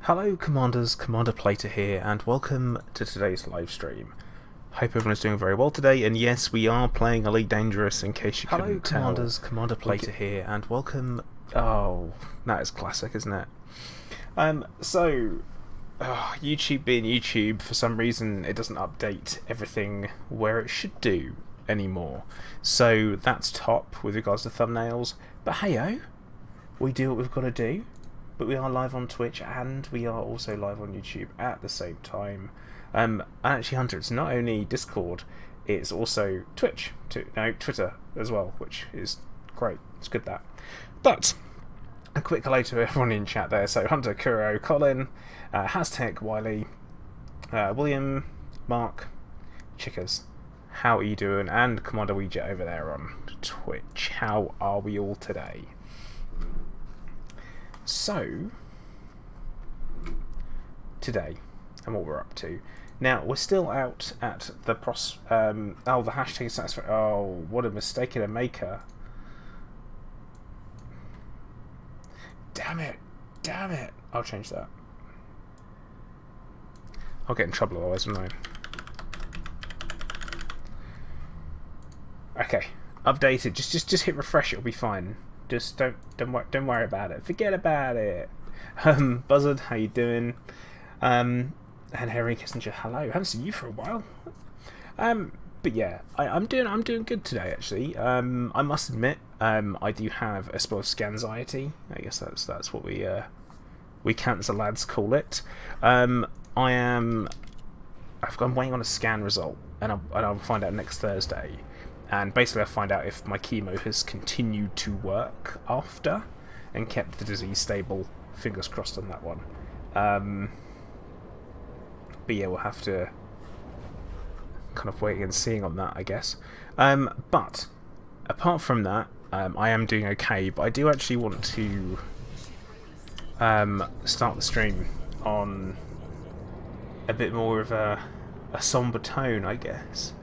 Hello Commanders, Commander Plater here, and welcome to today's live stream. Hope everyone is doing very well today, and yes, we are playing Elite Dangerous in case you couldn't tell. Hello Commanders, Commander Plater here, and welcome... Oh, that is classic, isn't it? YouTube being YouTube, for some reason it doesn't update everything where it should do anymore. So that's top with regards to thumbnails, but hey-oh, we do what we've got to do. But we are live on Twitch and we are also live on YouTube at the same time. And actually, Hunter, it's not only Discord, it's also Twitch, Twitter as well, which is great. It's good that. But a quick hello to everyone in chat there. So Hunter, Kuro, Colin, Haztech, Wiley, William, Mark, Chickers. How are you doing? And Commander Ouija over there on Twitch. How are we all today? So, today, and what we're up to. Now, we're still out at the the hashtag satisfaction. Oh, what a mistake in a maker. Damn it. Damn it. I'll change that. I'll get in trouble otherwise, won't I? Okay. Updated. Just hit refresh, it'll be fine. Just don't worry about it. Forget about it. Buzzard, how you doing? And Harry Kissinger, hello. I haven't seen you for a while. But yeah, I'm doing good today actually. I must admit, I do have a spell of scanxiety. I guess that's what we cancer lads call it. I'm waiting on a scan result, and I'll find out next Thursday. And basically I find out if my chemo has continued to work after and kept the disease stable. Fingers crossed on that one. But yeah, we'll have to kind of wait and seeing on that, I guess. But apart from that, I am doing okay. But I do actually want to start the stream on a bit more of a somber tone, I guess.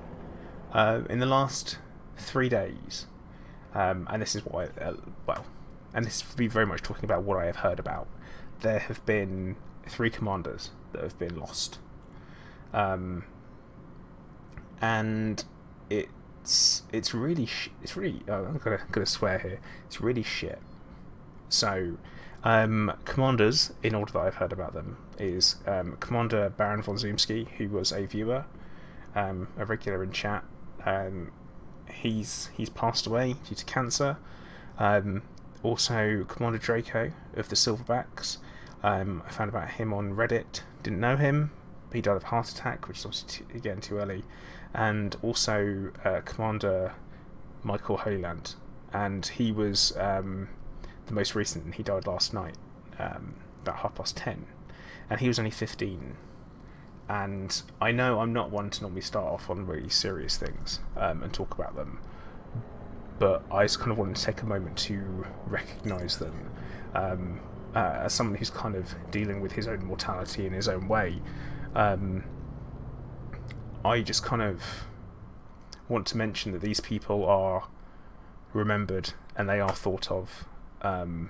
In the last 3 days, and this is why, and this will be very much talking about what I have heard about. There have been 3 commanders that have been lost, and it's really I'm gonna swear here. It's really shit. So, commanders, in order that I've heard about them, is Commander Baron von Zoomski, who was a viewer, a regular in chat. He's passed away due to cancer. Also, Commander Draco of the Silverbacks. I found about him on Reddit. Didn't know him, but he died of a heart attack, which is obviously again too early. And also Commander Michael Holyland, and he was the most recent. He died last night, about 10:30, and he was only 15. And I know I'm not one to normally start off on really serious things and talk about them, but I just kind of wanted to take a moment to recognise them as someone who's kind of dealing with his own mortality in his own way. I just kind of want to mention that these people are remembered and they are thought of, and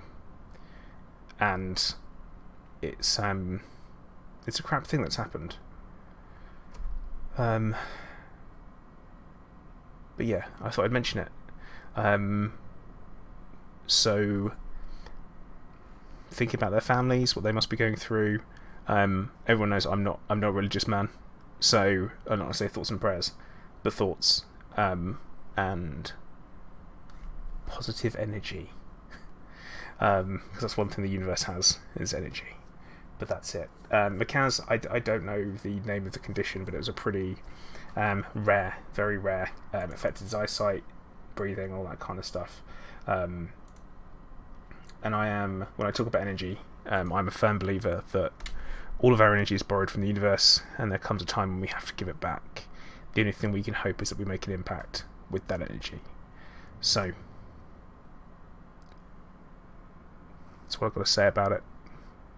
it's a crap thing that's happened. But yeah, I thought I'd mention it. So thinking about their families, what they must be going through. Everyone knows I'm not a religious man, so I'm not going to say thoughts and prayers, but thoughts and positive energy, because that's one thing the universe has, is energy. But that's it. Macaz, I don't know the name of the condition, but it was a pretty rare, very rare, affected his eyesight, breathing, all that kind of stuff. And when I talk about energy, I'm a firm believer that all of our energy is borrowed from the universe, and there comes a time when we have to give it back. The only thing we can hope is that we make an impact with that energy. So, that's what I've got to say about it.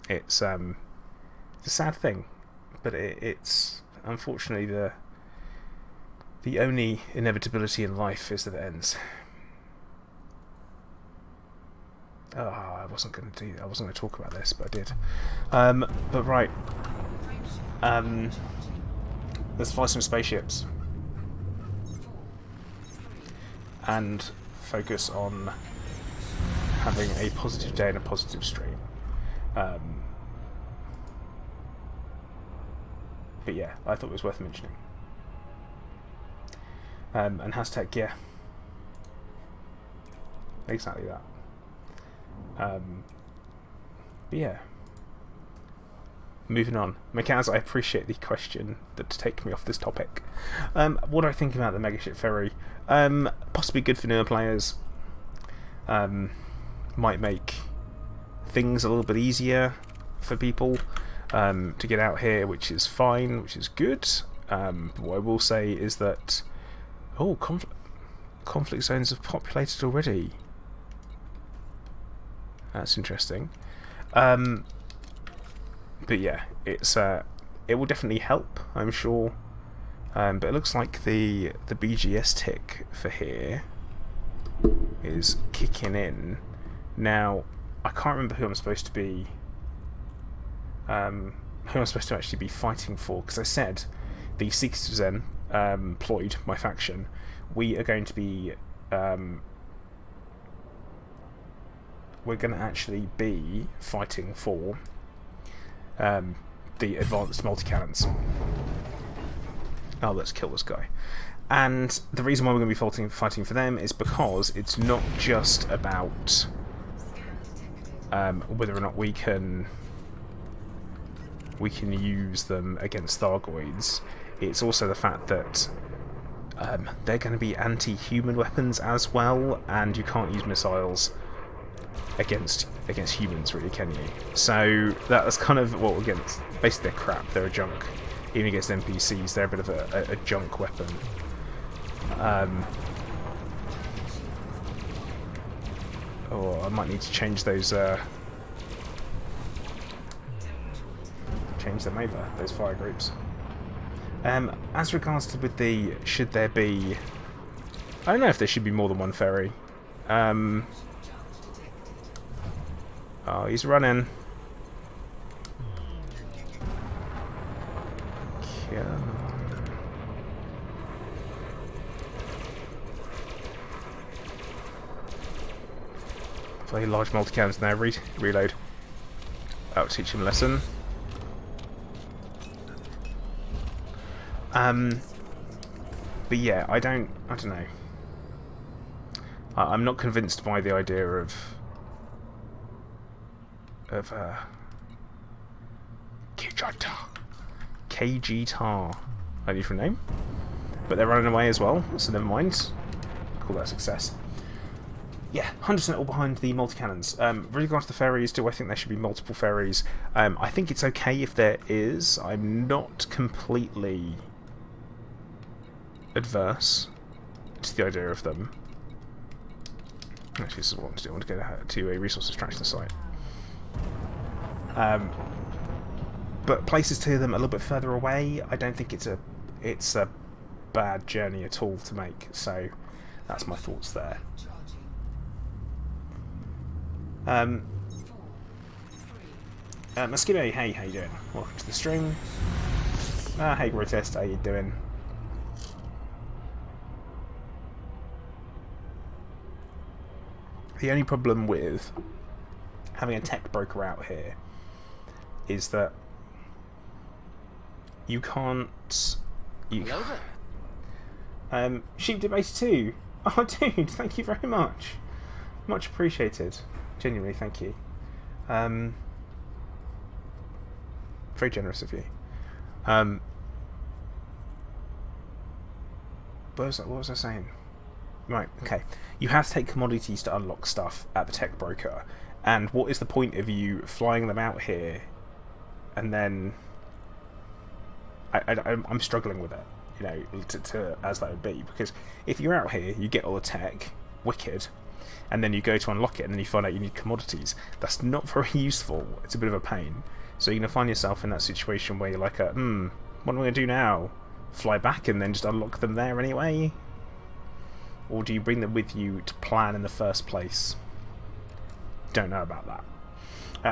It's a sad thing, but it's unfortunately the only inevitability in life is that it ends. Oh, I wasn't going to do. I wasn't going to talk about this, but I did. But right. Let's fly some spaceships and focus on having a positive day and a positive stream. But yeah, I thought it was worth mentioning. And hashtag, yeah. Exactly that. But yeah. Moving on. Macaz, I appreciate the question that to take me off this topic. What do I think about the Megaship Ferry? Possibly good for newer players. Might make things a little bit easier for people to get out here, which is fine, which is good. But what I will say is that conflict zones have populated already. That's interesting. But yeah, it will definitely help, I'm sure. But it looks like the BGS tick for here is kicking in. Now, I can't remember who I'm supposed to be. Who I'm supposed to actually be fighting for, because I said the Seekers of Zen, Ployd, my faction, we are going to be. We're going to actually be fighting for the advanced multi-cannons. Oh, let's kill this guy. And the reason why we're going to be fighting for them is because it's not just about whether or not we can use them against Thargoids. It's also the fact that they're going to be anti-human weapons as well, and you can't use missiles against humans, really, can you? So that's kind of, well, against, basically they're crap, they're a junk. Even against NPCs, they're a bit of a junk weapon. Oh, I might need to change those, change them over, those fire groups. As regards to with the, should there be, I don't know if there should be more than one ferry. Oh, he's running. Come on. Play large multi-cannons now. Reload. That'll teach him a lesson. But yeah, I don't know. I'm not convinced by the idea of KG Tar. I need for a name. But they're running away as well, so never mind. Call that a success. Yeah, 100% all behind the multi-cannons. With regards to the ferries, do I think there should be multiple ferries? I think it's okay if there is. I'm not completely adverse to the idea of them. Actually, this is what I want to do. I want to go to a resource extraction site. But places to them a little bit further away, I don't think it's a bad journey at all to make. So that's my thoughts there. Mosquito, hey, how you doing? Welcome to the stream. Hey Grotest, how you doing? The only problem with having a tech broker out here is that you can't. Sheep Debate 2. Oh, dude, thank you very much. Much appreciated. Genuinely, thank you. Very generous of you. What was I saying? Right, okay. You have to take commodities to unlock stuff at the tech broker. And what is the point of you flying them out here and then... I'm struggling with it, you know, as that would be. Because if you're out here, you get all the tech, wicked, and then you go to unlock it and then you find out you need commodities. That's not very useful. It's a bit of a pain. So you're going to find yourself in that situation where you're like, what am I going to do now? Fly back and then just unlock them there anyway? Or do you bring them with you to plan in the first place? don't know about that.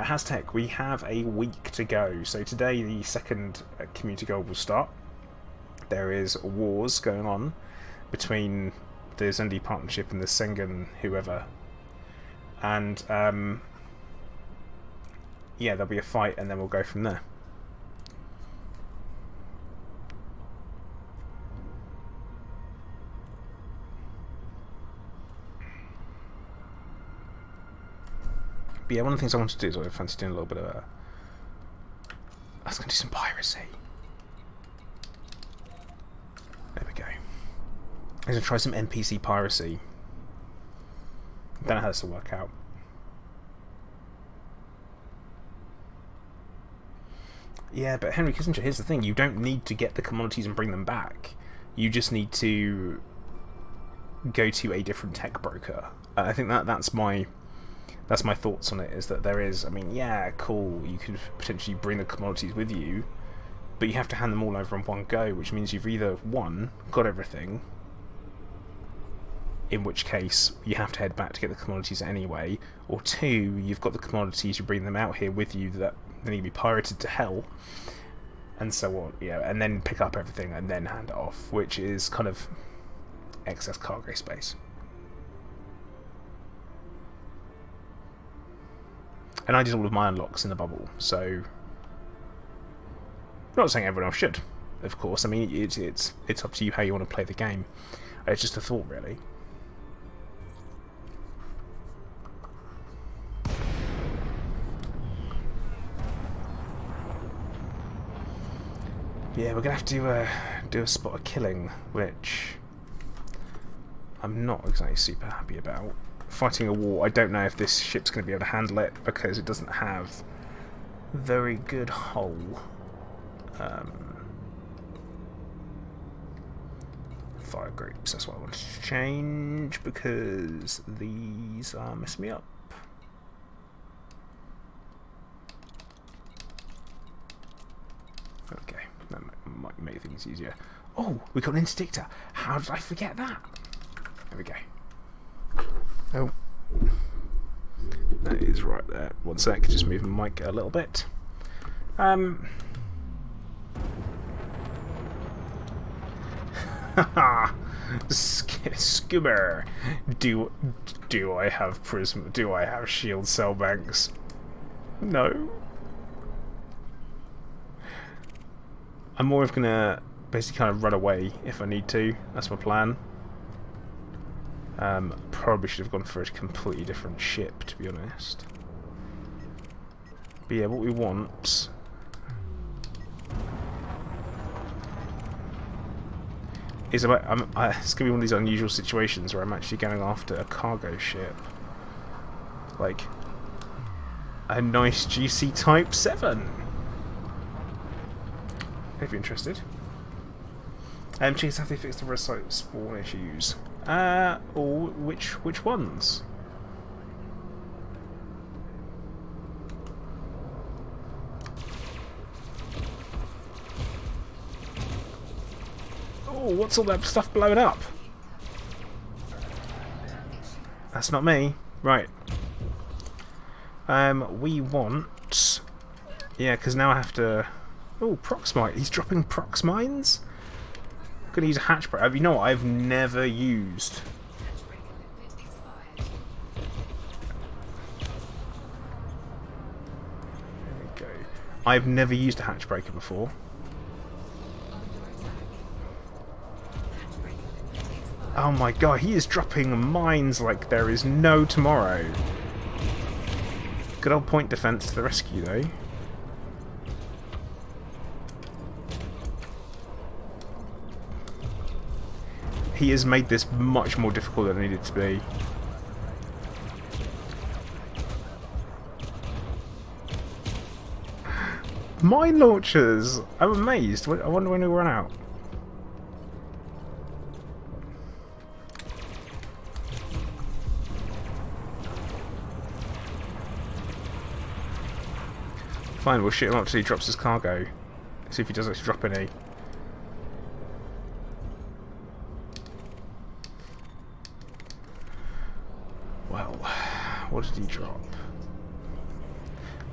Haztech, we have a week to go. So today the second community goal will start. There is wars going on between the Zendi Partnership and the Sengen whoever. And yeah, there'll be a fight and then we'll go from there. But yeah, one of the things I want to do is I fancy doing a little bit of I was going to do some piracy. There we go. I'm going to try some NPC piracy. Don't know how this will work out. Yeah, but Henry Kissinger, here's the thing. You don't need to get the commodities and bring them back. You just need to go to a different tech broker. I think that's my thoughts on it, is that there is, I mean, yeah, cool, you could potentially bring the commodities with you, but you have to hand them all over in one go, which means you've either, one, got everything, in which case you have to head back to get the commodities anyway, or two, you've got the commodities, you bring them out here with you, that they need to be pirated to hell, and so on, you know, and then pick up everything and then hand it off, which is kind of excess cargo space. And I did all of my unlocks in the bubble, so I'm not saying everyone else should, of course. I mean, it's up to you how you want to play the game. It's just a thought, really. Yeah, we're gonna have to do a spot of killing, which I'm not exactly super happy about. Fighting a war, I don't know if this ship's going to be able to handle it because it doesn't have very good hull. Fire groups, that's what I want to change because these are messing me up. Okay, that might make things easier. Oh, we got an interdictor. How did I forget that? There we go. Oh, that is right there. One sec, just move my mic a little bit. Haha, skimmer. Do I have prism? Do I have shield cell banks? No. I'm more of gonna basically kind of run away if I need to. That's my plan. Probably should have gone for a completely different ship, to be honest. But yeah, what we want is it's going to be one of these unusual situations where I'm actually going after a cargo ship, like a nice GC Type 7. If you're interested. Cheers, have they fixed the recite spawn issues? Or which ones? Oh, what's all that stuff blowing up? That's not me. Right. We want... Yeah, because now I have to... Oh, Proxmite. He's dropping Prox mines? I'm going to use a hatch break. You know what? I've never used... There we go. I've never used a hatch breaker before. Oh my god, he is dropping mines like there is no tomorrow. Good old point defense to the rescue, though. He has made this much more difficult than it needed to be. Mine launchers! I'm amazed. I wonder when we run out. Fine, we'll shoot him up till he drops his cargo. See if he does actually drop any. Well, what did he drop?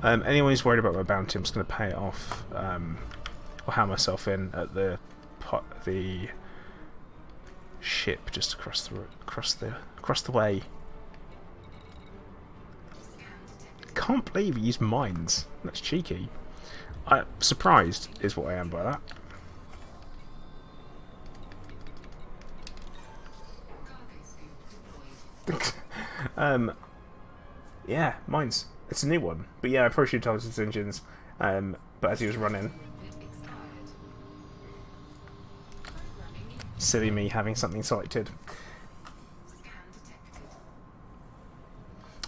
Anyone who's worried about my bounty, I'm just going to pay it off, or hand myself in at the ship just across the way. Can't believe he used mines. That's cheeky. I'm surprised, is what I am by that. Yeah, mines. It's a new one. But yeah, I probably should target his engines. But as he was running, silly me having something selected.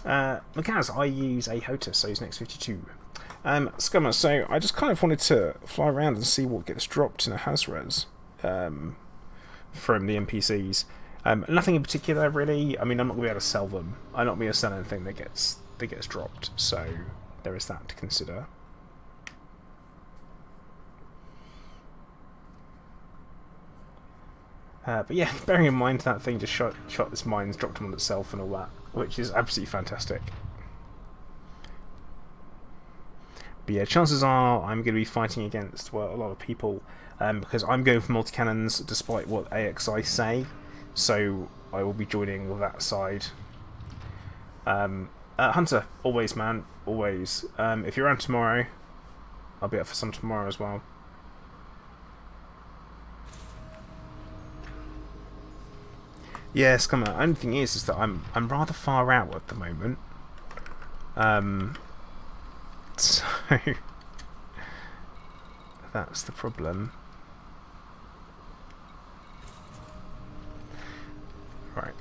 Macaz, I use a HOTUS, so he's next 52. Scummer, so I just kind of wanted to fly around and see what gets dropped in a Hazres from the NPCs. Nothing in particular, really. I mean, I'm not going to be able to sell them. I'm not going to be able to sell anything that gets dropped, so there is that to consider. But yeah, bearing in mind that thing just shot this mines, dropped them on itself and all that, which is absolutely fantastic. But yeah, chances are I'm going to be fighting against, well, a lot of people, because I'm going for multi-cannons despite what AXI say, so I will be joining with that side. Hunter, always, man, always. If you're around tomorrow, I'll be up for some tomorrow as well. Yes, come on. The only thing is that I'm rather far out at the moment. So that's the problem. Right.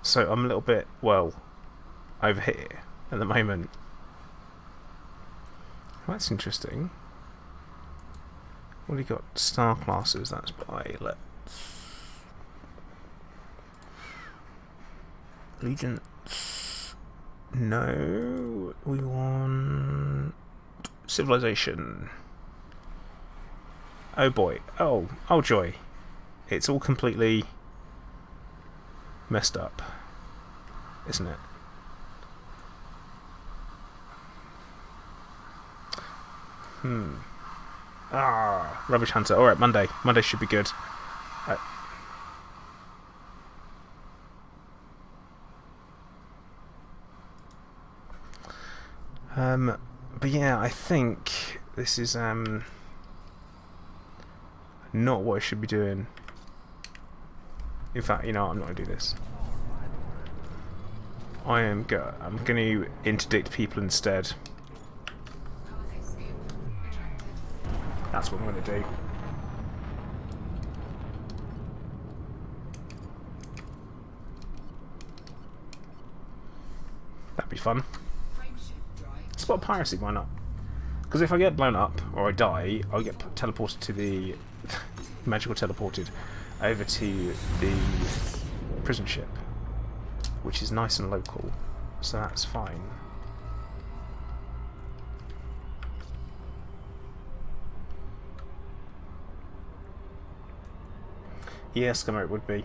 So I'm a little bit, well, over here at the moment. Well, that's interesting. What have you got? Star classes, that's by, let's... Allegiance... No... We want... Civilization. Oh boy. Oh joy. It's all completely... messed up. Isn't it? Rubbish Hunter. Alright, Monday. Monday should be good. But yeah, I think this is not what I should be doing. In fact, you know, I'm not going to do this. I'm going to interdict people instead. That's what I'm going to do. That'd be fun. Spot piracy, why not? Because if I get blown up or I die, I'll get teleported to the magical teleported over to the prison ship, which is nice and local, so that's fine. Yes, it would be.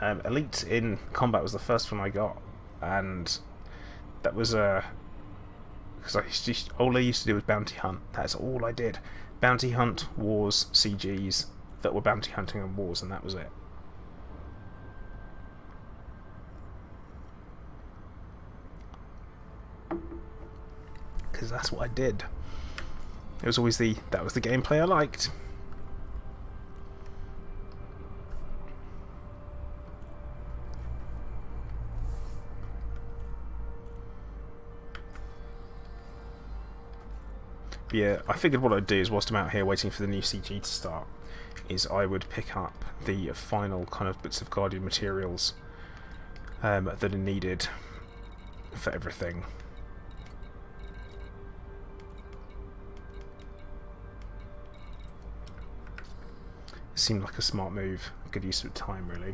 Elite in combat was the first one I got, and that was because all I used to do was bounty hunt. That's all I did. Bounty hunt, wars, CGs that were bounty hunting and wars, and that was it. Because that's what I did. It was always that was the gameplay I liked. But yeah, I figured what I'd do is whilst I'm out here waiting for the new CG to start, is I would pick up the final kind of bits of Guardian materials that are needed for everything. Seemed like a smart move, good use of time, really.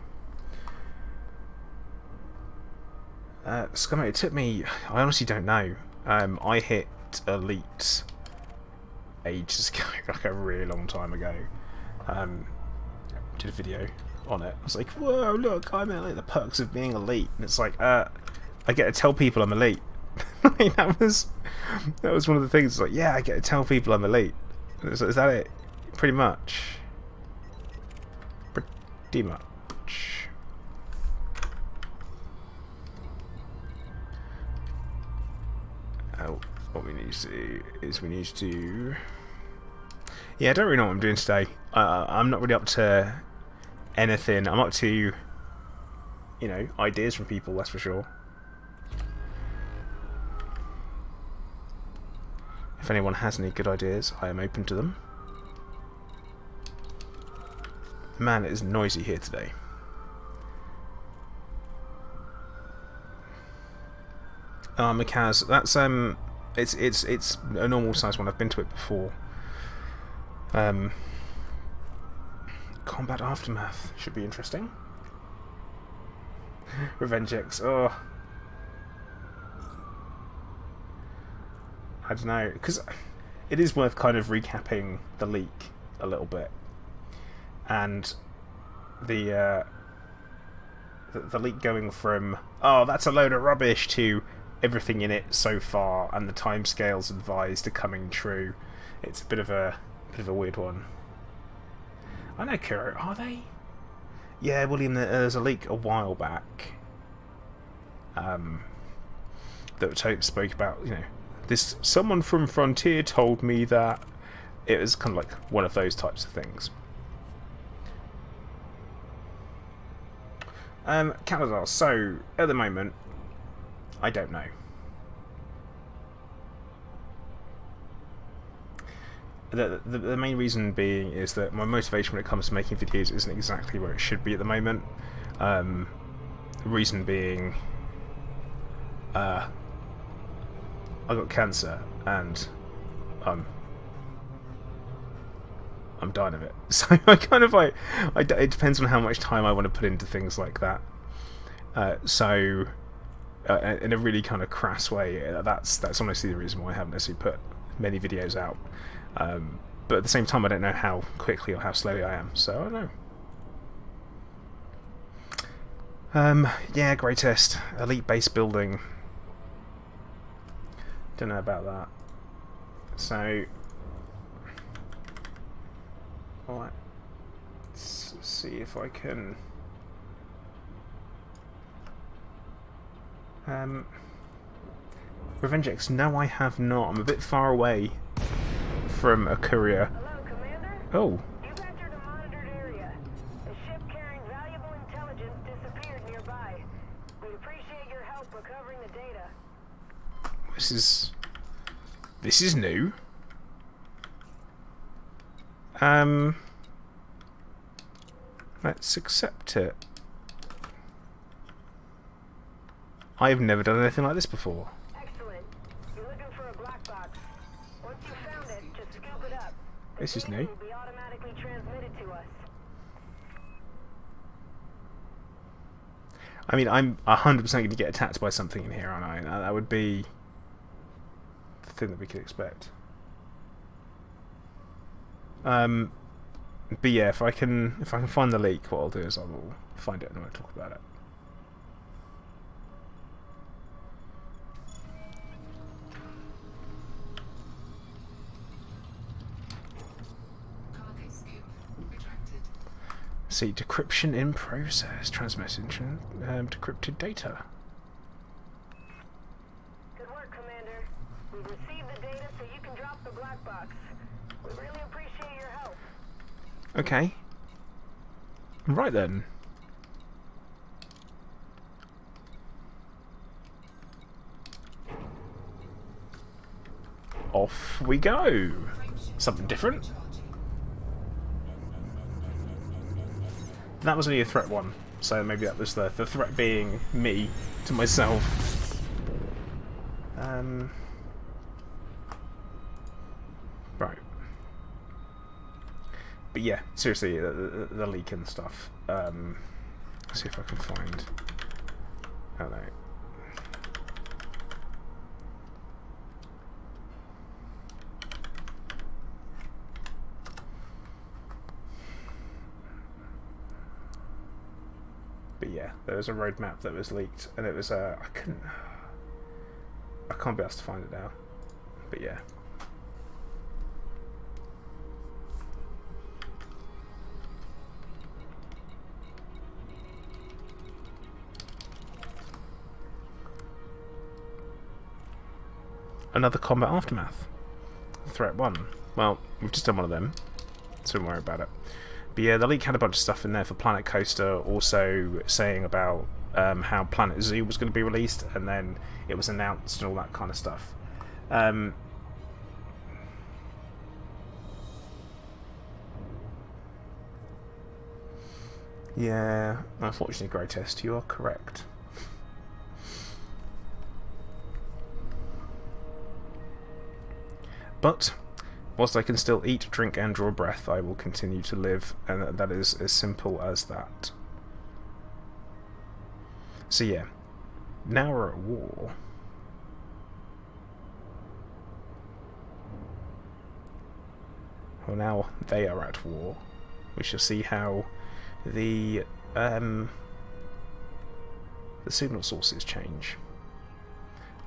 Scummy, it took me, I honestly don't know. I hit Elite ages ago, like a really long time ago. Did a video on it. I was like, whoa, look, I'm at like the perks of being elite, and it's like, I get to tell people I'm elite. Like, that was one of the things. Like, yeah, I get to tell people I'm elite. Is that it? Pretty much. Pretty much. Oh, what we need to do is we need to. Yeah, I don't really know what I'm doing today. I'm not really up to anything. I'm up to, you know, ideas from people. That's for sure. If anyone has any good ideas, I am open to them. Man, it is noisy here today. Macaz, that's it's a normal size one. I've been to it before. Combat Aftermath should be interesting. Revenge X, oh. I don't know, because it is worth kind of recapping the leak a little bit, and the leak going from that's a load of rubbish to everything in it so far and the timescales advised are coming true. It's a bit of a weird one. I know, Kuro, are they? Yeah, William, there's a leak a while back that spoke about, you know, this someone from Frontier told me that. It was kind of like one of those types of things. Canada. So at the moment, I don't know. The main reason being is that my motivation when it comes to making videos isn't exactly where it should be at the moment. Reason being, I got cancer and I'm dying of it. So I kind of like, it depends on how much time I want to put into things like that. So in a really kind of crass way, that's honestly the reason why I haven't necessarily put many videos out. But at the same time, I don't know how quickly or how slowly I am, so I don't know. Yeah, greatest elite base building. Don't know about that. So, alright, let's see if I can. Revenge X, no, I have not. I'm a bit far away from a courier. Hello, Commander? Oh. You've entered a monitored area. A ship carrying valuable intelligence disappeared nearby. We'd appreciate your help recovering the data. This is new. Let's accept it. I've never done anything like this before. Excellent. You're looking for a black box. Once you found it, just scoop it up. This is new. It will be automatically transmitted to us. I mean, I'm 100% going to get attacked by something in here, aren't I? That would be the thing that we could expect. But yeah, if I can find the leak, what I'll do is I will find it and I'll talk about it. See, decryption in process, transmitting decrypted data. Good work, Commander. We've received the data so you can drop the black box. We really appreciate your help. Okay. Right then. Off we go. Something different. That was only a threat one, so maybe that was the threat being me to myself. Right. But yeah, seriously, the leak and stuff. Let's see if I can find. Oh no. But yeah, there was a roadmap that was leaked, and it was I can't be asked to find it now. But yeah. Another combat aftermath. Threat 1. Well, we've just done one of them, so don't worry about it. But yeah, the leak had a bunch of stuff in there for Planet Coaster, also saying about how Planet Zoo was going to be released, and then it was announced and all that kind of stuff. Yeah, unfortunately, Grotest, you are correct. But whilst I can still eat, drink, and draw breath, I will continue to live, and that is as simple as that. So yeah, now we're at war. Well, now they are at war. We shall see how the signal sources change.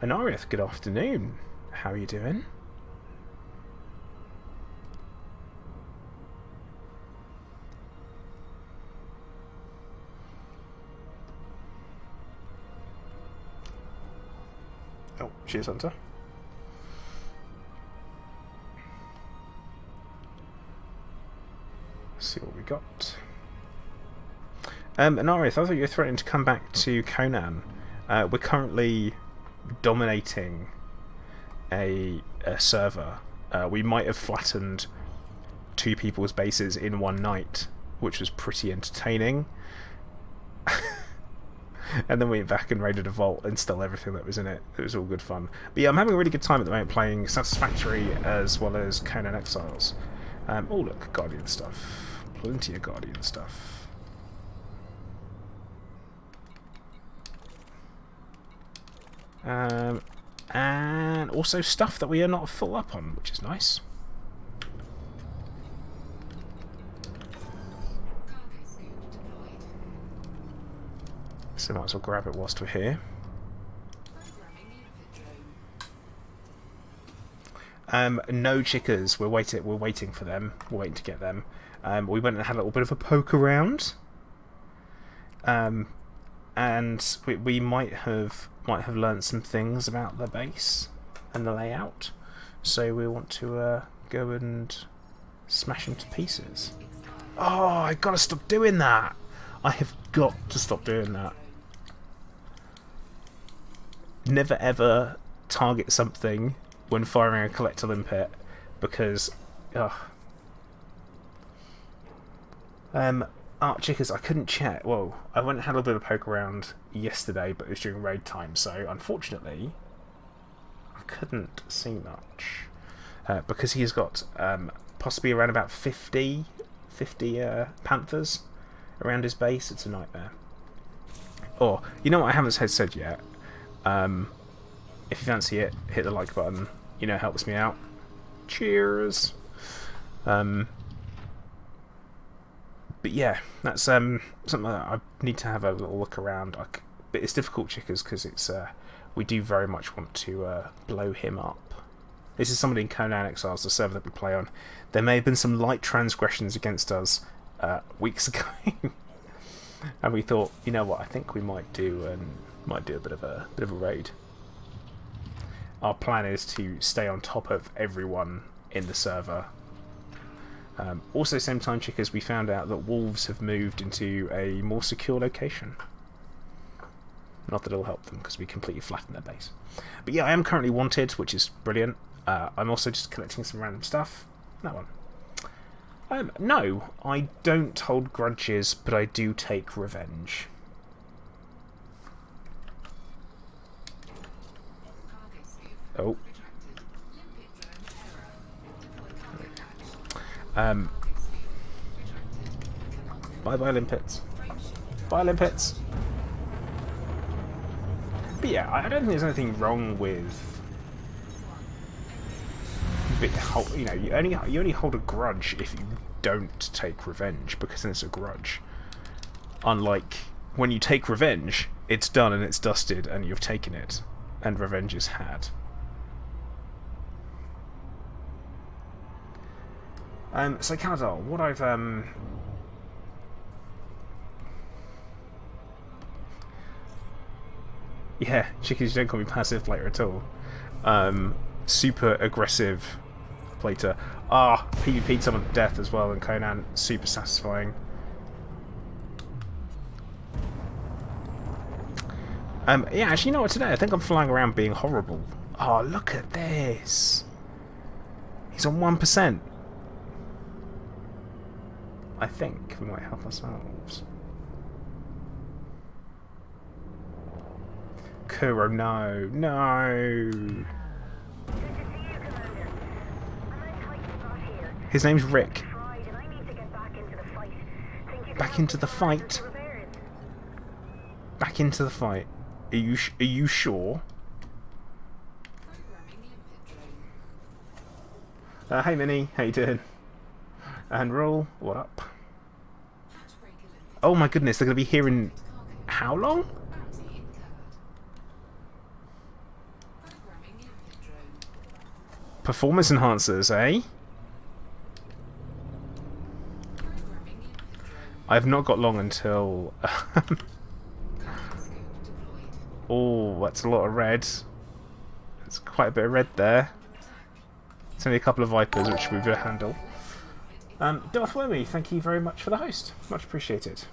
Anarieth, good afternoon. How are you doing? Oh, cheers, Hunter. Let's see what we got. Anarieth, I thought you were threatening to come back to Conan. We're currently dominating a server. We might have flattened 2 people's bases in one night, which was pretty entertaining. And then we went back and raided a vault and stole everything that was in it. It was all good fun. But yeah, I'm having a really good time at the moment playing Satisfactory as well as Conan Exiles. Oh look, Guardian stuff. Plenty of Guardian stuff. And also stuff that we are not full up on, which is nice. So might as well grab it whilst we're here. No chickers. We're waiting for them. We're waiting to get them. We went and had a little bit of a poke around. And we might have learnt some things about the base and the layout. So we want to go and smash them to pieces. Oh, I gotta stop doing that. I have got to stop doing that. Never ever target something when firing a collector limpet, because Chickers, I couldn't check. Well, I went and had a little bit of a poke around yesterday, but it was during raid time, so unfortunately I couldn't see much. Because he's got possibly around about 50 panthers around his base. It's a nightmare. Or, you know what I haven't said yet? If you fancy it, hit the like button. You know, it helps me out. Cheers! But yeah, that's something that I need to have a little look around. But it's difficult, Chickers, because it's we do very much want to blow him up. This is somebody in Conan Exiles, the server that we play on. There may have been some light transgressions against us weeks ago, and we thought, you know what, I think we might do a bit of a raid. Our plan is to stay on top of everyone in the server. Also, same time, Chickers, we found out that wolves have moved into a more secure location. Not that it'll help them, because we completely flattened their base. But yeah, I am currently wanted, which is brilliant. I'm also just collecting some random stuff. That one. No, I don't hold grudges, but I do take revenge. Oh. Bye-bye limpets. Bye limpets. But yeah, I don't think there's anything wrong with... You know, you only hold a grudge if you don't take revenge, because then it's a grudge. Unlike when you take revenge, it's done and it's dusted, and you've taken it, and revenge is had. So Canada, what I've yeah, chickens, you don't call me passive player at all. Super aggressive plater. PvP'd someone to death as well in Conan. Super satisfying. Yeah, actually, you know what? Today I think I'm flying around being horrible. Oh, look at this. He's on 1%. I think we might help ourselves. Kuro, no. No. His name's Rick. Back into the fight. Back into the fight. Are you sure? Hey Minnie, how you doing? And Roll, what up? Oh my goodness, they're going to be here in how long? Performance enhancers, eh? I've not got long until... oh, that's a lot of red. There's quite a bit of red there. It's only a couple of Vipers, which we've got to handle. Darth Wormy, thank you very much for the host. Much appreciated.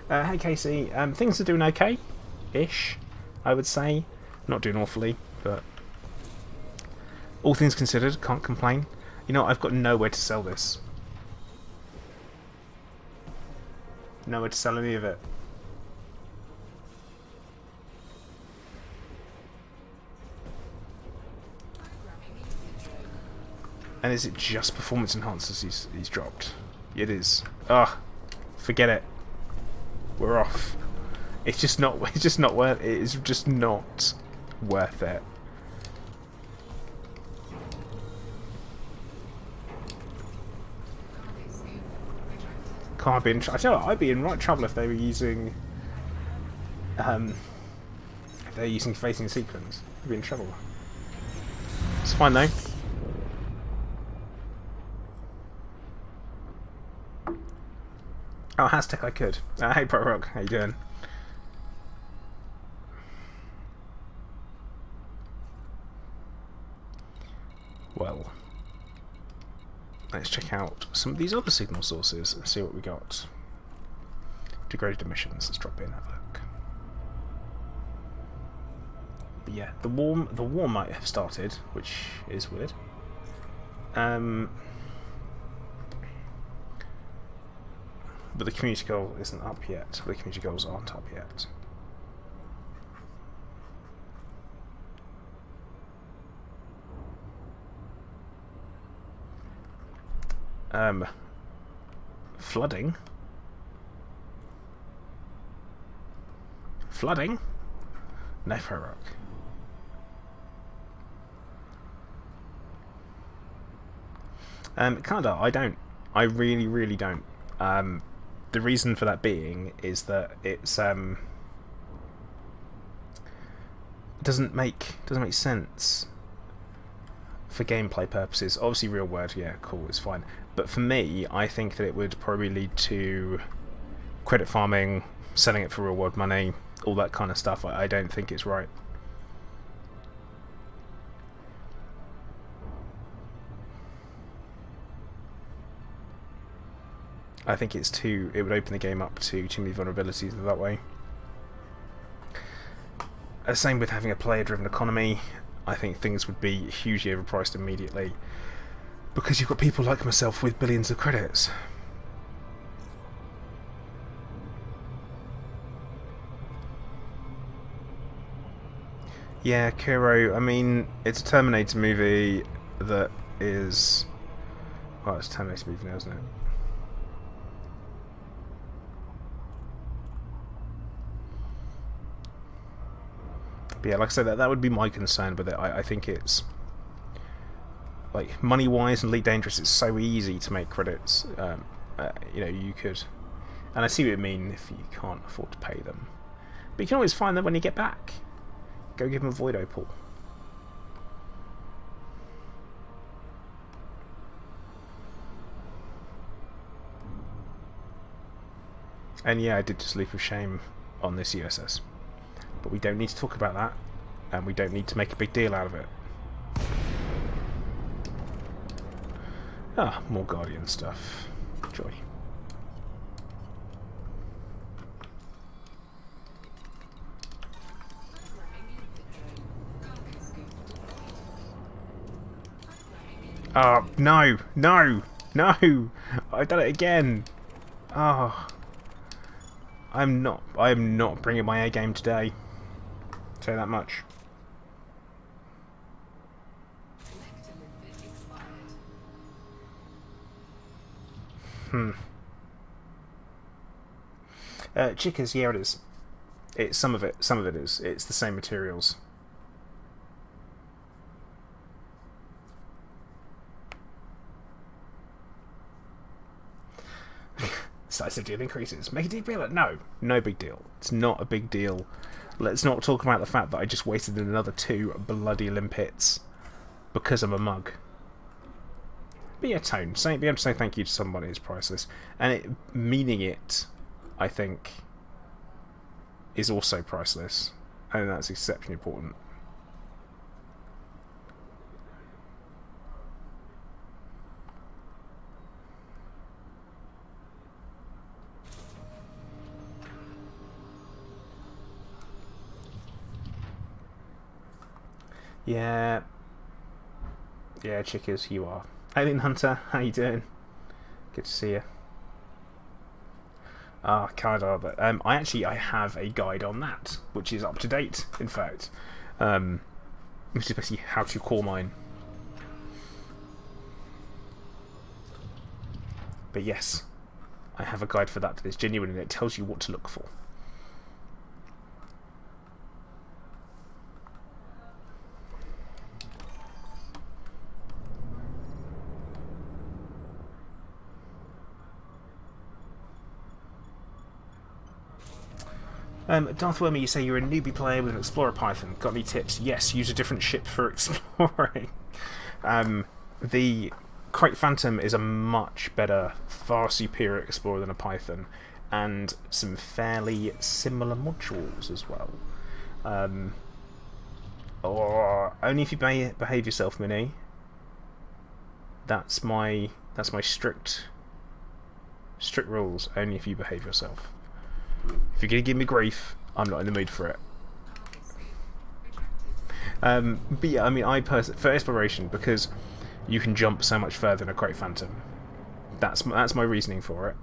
Hey Casey, things are doing okay-ish, I would say. Not doing awfully, but all things considered, can't complain. You know, I've got nowhere to sell this. Nowhere to sell any of it. And is it just performance enhancers he's dropped? It is. Forget it. We're off. It's just not worth it. It's just not worth it. Can't be in I tell you, I'd be in right trouble if they were using if they're using facing sequence. I'd be in trouble. It's fine though. Oh, Hashtag I could. Hey Pro Rock, how you doing? Well, let's check out some of these other signal sources and see what we got. Degraded emissions. Let's drop in and have a look. But yeah, the war might have started, which is weird. But the community goal isn't up yet. The community goals aren't up yet. Flooding? Flooding? No, Rock. Canada, I don't. I really, really don't. The reason for that being is that it's doesn't make sense for gameplay purposes. Obviously, real world, yeah, cool, it's fine. But for me, I think that it would probably lead to credit farming, selling it for real world money, all that kind of stuff. I don't think it's right. I think it's too. It would open the game up to too many vulnerabilities that way. Same with having a player-driven economy. I think things would be hugely overpriced immediately because you've got people like myself with billions of credits. Yeah, Kuro. I mean, it's a Terminator movie that is. Well, it's a Terminator movie now, isn't it? But yeah, like I said, that would be my concern with it. I think it's like money-wise and Elite Dangerous, it's so easy to make credits. You know, you could, and I see what you mean if you can't afford to pay them, but you can always find them when you get back. Go give them a Void Opal. And yeah, I did just leap of shame on this USS, but we don't need to talk about that, and we don't need to make a big deal out of it. Ah, more Guardian stuff. Joy. Oh, no! No! No! I've done it again! Oh. I am not bringing my A game today. I'll tell you that much. Chickers, yeah, it is. It's some of it is. It's the same materials. Size of deal increases. Make a deep deal? No, no big deal. It's not a big deal. Let's not talk about the fact that I just wasted another 2 bloody limpets because I'm a mug. But yeah, Tone, being able to say thank you to somebody is priceless, and meaning it, I think, is also priceless, and that's exceptionally important. Yeah, Chickers, you are. Alien Hunter, how you doing? Good to see you. Ah, Canada, but I have a guide on that, which is up to date, in fact. Which is basically how to call mine. But yes, I have a guide for that is genuine, and it tells you what to look for. Darth Wormy, you say you're a newbie player with an Explorer Python. Got any tips? Yes, use a different ship for exploring. The Crate Phantom is a much better, far superior explorer than a Python, and some fairly similar modules as well. Or only if you behave yourself, Mini. That's my strict rules. Only if you behave yourself. If you're going to give me grief, I'm not in the mood for it. But yeah, I mean, for exploration, because you can jump so much further than a Crate Phantom. That's my reasoning for it.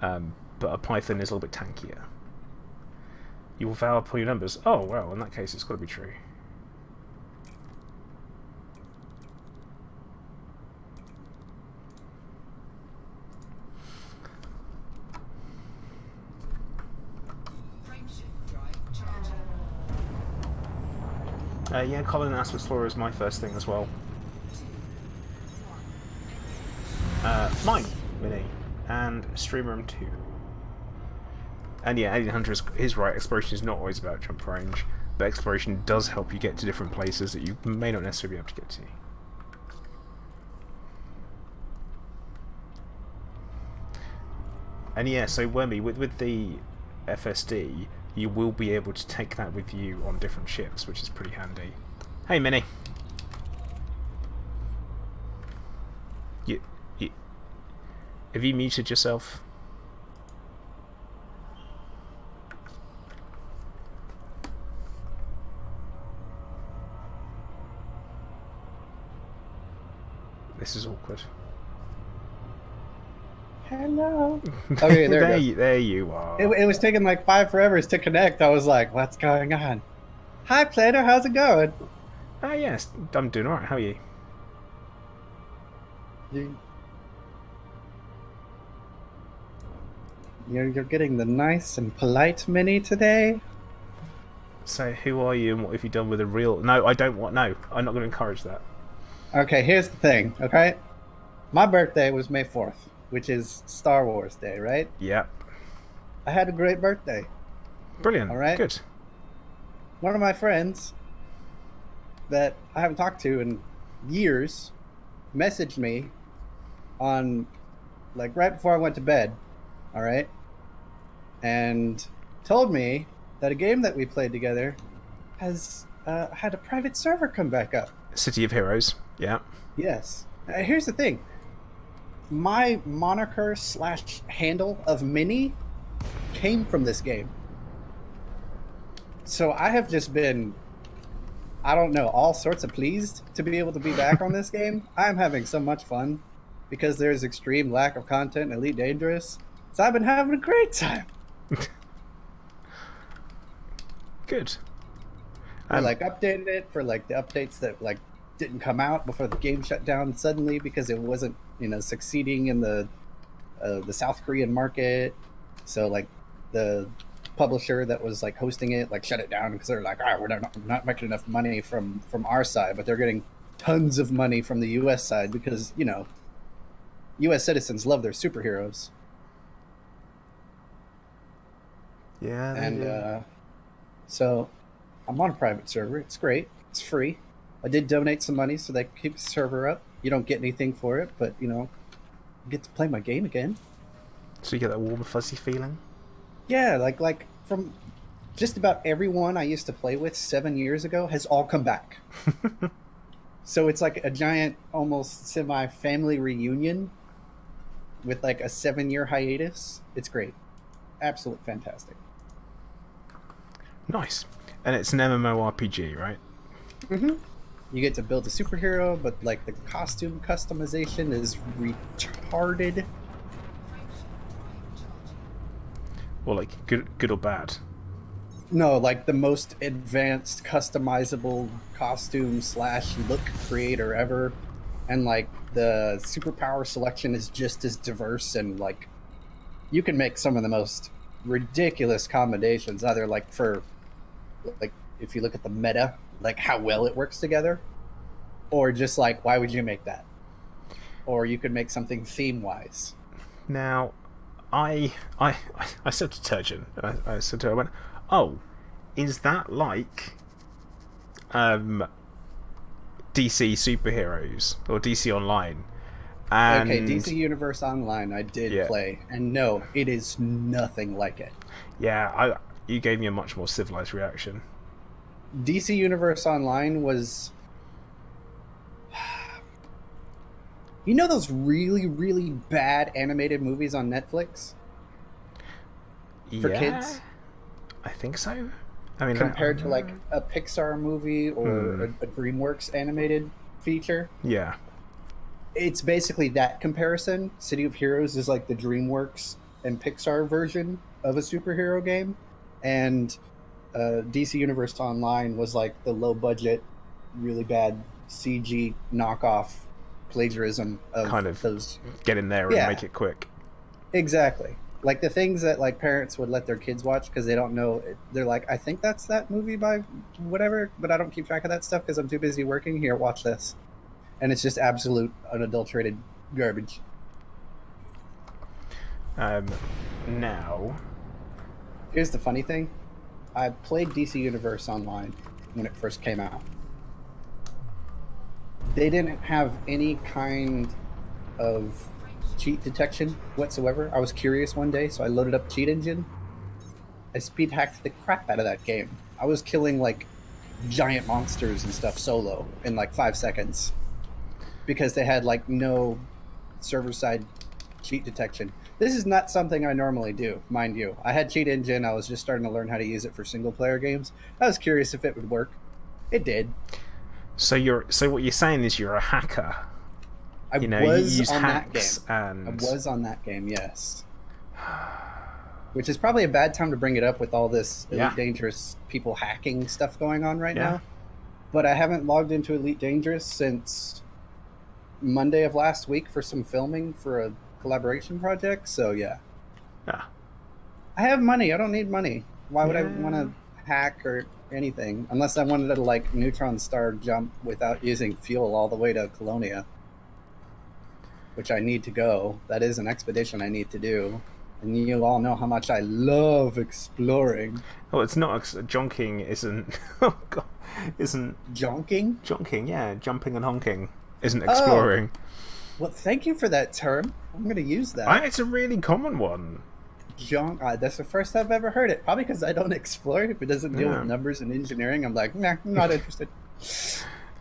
But a Python is a little bit tankier. You will vow upon your numbers. Oh well, in that case, it's got to be true. Yeah, Colin and Asp Explorer is my first thing as well. Mine, Mini, and Streamer M2. And yeah, Alien Hunter is right, exploration is not always about jump range, but exploration does help you get to different places that you may not necessarily be able to get to. And yeah, so Wormy, with the FSD, you will be able to take that with you on different ships, which is pretty handy. Hey, Minnie. You, have you muted yourself? This is awkward. Hello. Okay, there you are. It was taking like 5 forevers to connect. I was like, what's going on? Hi, Planner. How's it going? Yes, I'm doing alright. How are you? You're getting the nice and polite Mini today? So, who are you and what have you done with a real... No, I don't want... No, I'm not going to encourage that. Okay, here's the thing, okay? My birthday was May 4th, which is Star Wars Day, right? Yep. I had a great birthday, Brilliant. all right? Good. One of my friends that I haven't talked to in years messaged me on like right before I went to bed, all right? And told me that a game that we played together has had a private server come back up. City of Heroes. Yeah. Yes. Here's the thing. My moniker slash handle of Mini came from this game. So I have just been, I don't know, all sorts of pleased to be able to be back on this game. I'm having so much fun because there's extreme lack of content in Elite Dangerous. So I've been having a great time. Good. I like updated it for like the updates that like didn't come out before the game shut down suddenly because it wasn't, succeeding in the South Korean market. So like the publisher that was like hosting it like shut it down because they're like, all right, we're not making enough money from our side, but they're getting tons of money from the U.S. side because U.S. citizens love their superheroes. Yeah. And so I'm on a private server. It's great. It's free. I did donate some money so they keep the server up. You don't get anything for it, but you get to play my game again. So you get that warm, fuzzy feeling? Yeah, like from just about everyone I used to play with 7 years ago has all come back. So it's like a giant, almost semi-family reunion with like a 7-year hiatus. It's great. Absolute fantastic. Nice. And it's an MMORPG, right? Mm-hmm. You get to build a superhero, but like the costume customization is retarded. Or like good or bad? No, like the most advanced customizable costume slash look creator ever. And like the superpower selection is just as diverse, and like you can make some of the most ridiculous combinations, either like for like if you look at the meta, like how well it works together, or just like why would you make that? Or you could make something theme wise. Now, I said to Turgeon, I said to her, I went, oh, is that like DC superheroes or DC Online? And Okay, DC Universe Online I did play, and no, it is nothing like it. Yeah, you gave me a much more civilized reaction. DC Universe Online was, those really, really bad animated movies on Netflix for kids? I think so. I mean, compared to like a Pixar movie or a DreamWorks animated feature. Yeah. It's basically that comparison. City of Heroes is like the DreamWorks and Pixar version of a superhero game, and DC Universe Online was like the low budget, really bad CG knockoff plagiarism of kind of those. Get in there and make it quick. Exactly. Like the things that like parents would let their kids watch because they don't know. They're like, I think that's that movie by whatever, but I don't keep track of that stuff because I'm too busy working. Here, watch this. And it's just absolute unadulterated garbage. Now, here's the funny thing. I played DC Universe Online when it first came out. They didn't have any kind of cheat detection whatsoever. I was curious one day, so I loaded up Cheat Engine. I speed hacked the crap out of that game. I was killing like giant monsters and stuff solo in like 5 seconds because they had like no server side cheat detection. This is not something I normally do, mind you. I had Cheat Engine. I was just starting to learn how to use it for single player games. I was curious if it would work. It did. So what you're saying is you're a hacker. I was on that game. And... I was on that game, yes. Which is probably a bad time to bring it up with all this Elite Dangerous people hacking stuff going on right now. But I haven't logged into Elite Dangerous since Monday of last week for some filming for a collaboration project. So I have money. I don't need money. Why would I want to hack or anything unless I wanted to like neutron star jump without using fuel all the way to Colonia, which I need to go. That is an expedition I need to do. And you all know how much I love exploring. Oh, it's not jonking. Isn't oh god, isn't Jonking? jonking? Yeah, jumping and honking isn't Oh, exploring. well, thank you for that term. I'm going to use that. It's a really common one. Jonk. That's the first I've ever heard it. Probably because I don't explore. If it doesn't deal Yeah. with numbers and engineering, I'm like, nah, I'm not interested.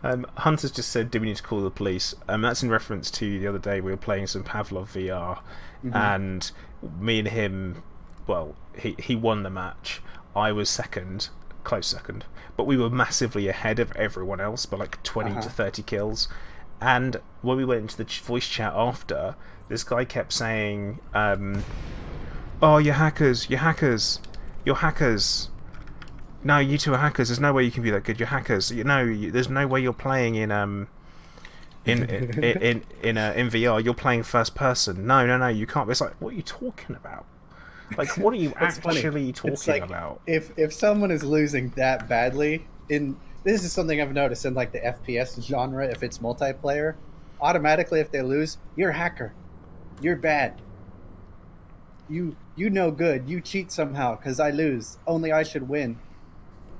Hunter's just said, "Do we need to call the police?" That's in reference to the other day we were playing some Pavlov VR, and me and him, well, he won the match. I was second, close second, but we were massively ahead of everyone else by like 20 to 30 kills. And when we went into the voice chat after, this guy kept saying, "Oh, you're hackers! You're hackers! You're hackers!" No, you two are hackers. There's no way you can be that good. You're hackers. There's no way you're playing in VR. You're playing first person. No, you can't. It's like, what are you talking about? Like, what are you actually talking about? If someone is losing that badly, this is something I've noticed in like the FPS genre. If it's multiplayer, automatically if they lose, you're a hacker. You're bad. You no good. You cheat somehow because I lose. Only I should win.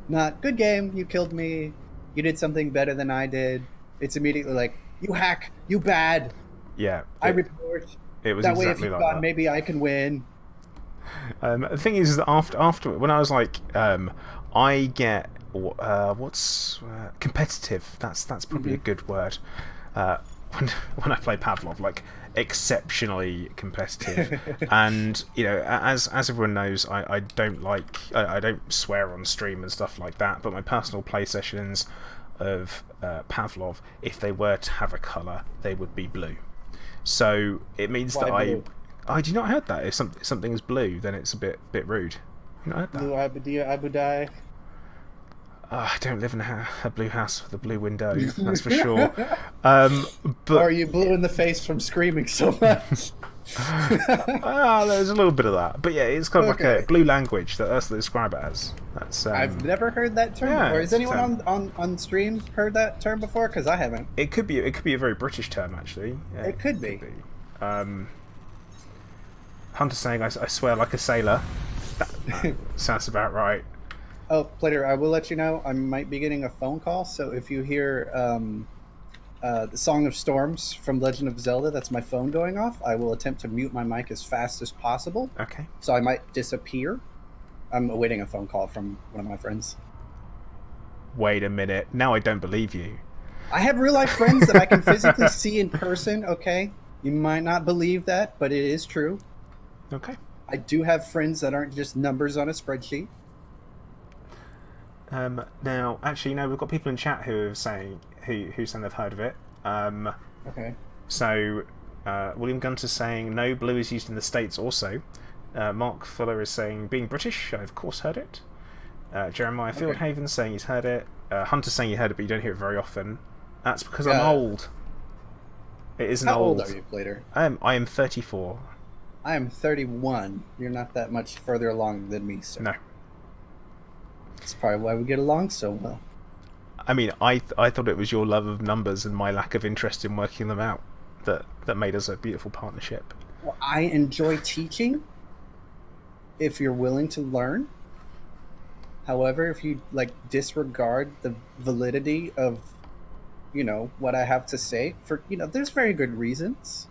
Not good game, you killed me, you did something better than I did. It's immediately like, you hack, you bad. Yeah, I report. It was that exactly way if you like got, that. maybe I can win. The thing is that after when I was like, I get what's competitive. That's probably a good word. When I play Pavlov, like exceptionally competitive, and as everyone knows, I don't I don't swear on stream and stuff like that. But my personal play sessions of Pavlov, if they were to have a colour, they would be blue. So it means Why that blue? I do not heard that. If something is blue, then it's a bit rude. You not heard that? Blue Abudai. I don't live in a blue house with a blue window, that's for sure. But Or are you blue in the face from screaming so much? there's a little bit of that. But yeah, it's kind of like Okay. a blue language. That's what they describe it as. That's I've never heard that term yeah, before. Has anyone it's, on stream heard that term before? Because I haven't. it could be a very British term actually. Yeah, It could be. Hunter saying I swear like a sailor. That sounds about right. Oh, Plater, I will let you know I might be getting a phone call. So if you hear the Song of Storms from Legend of Zelda, that's my phone going off. I will attempt to mute my mic as fast as possible. Okay. So I might disappear. I'm awaiting a phone call from one of my friends. Wait a minute. Now I don't believe you. I have real life friends that I can physically see in person, okay? You might not believe that, but it is true. Okay. I do have friends that aren't just numbers on a spreadsheet. Now, actually, no, we've got people in chat who are saying who saying they've heard of it. Okay. So, William Gunter's saying no, blue is used in the States also. Mark Fuller is saying being British, I of course heard it. Jeremiah Fieldhaven's saying he's heard it. Hunter's saying you heard it, but you don't hear it very often. That's because I'm old. It isn't How old. old are you, Plater? I am 34. I am 31. You're not that much further along than me, sir. No. That's probably why we get along so well. I mean, I thought it was your love of numbers and my lack of interest in working them out that made us a beautiful partnership. Well, I enjoy teaching if you're willing to learn. However, if you disregard the validity of what I have to say for there's very good reasons.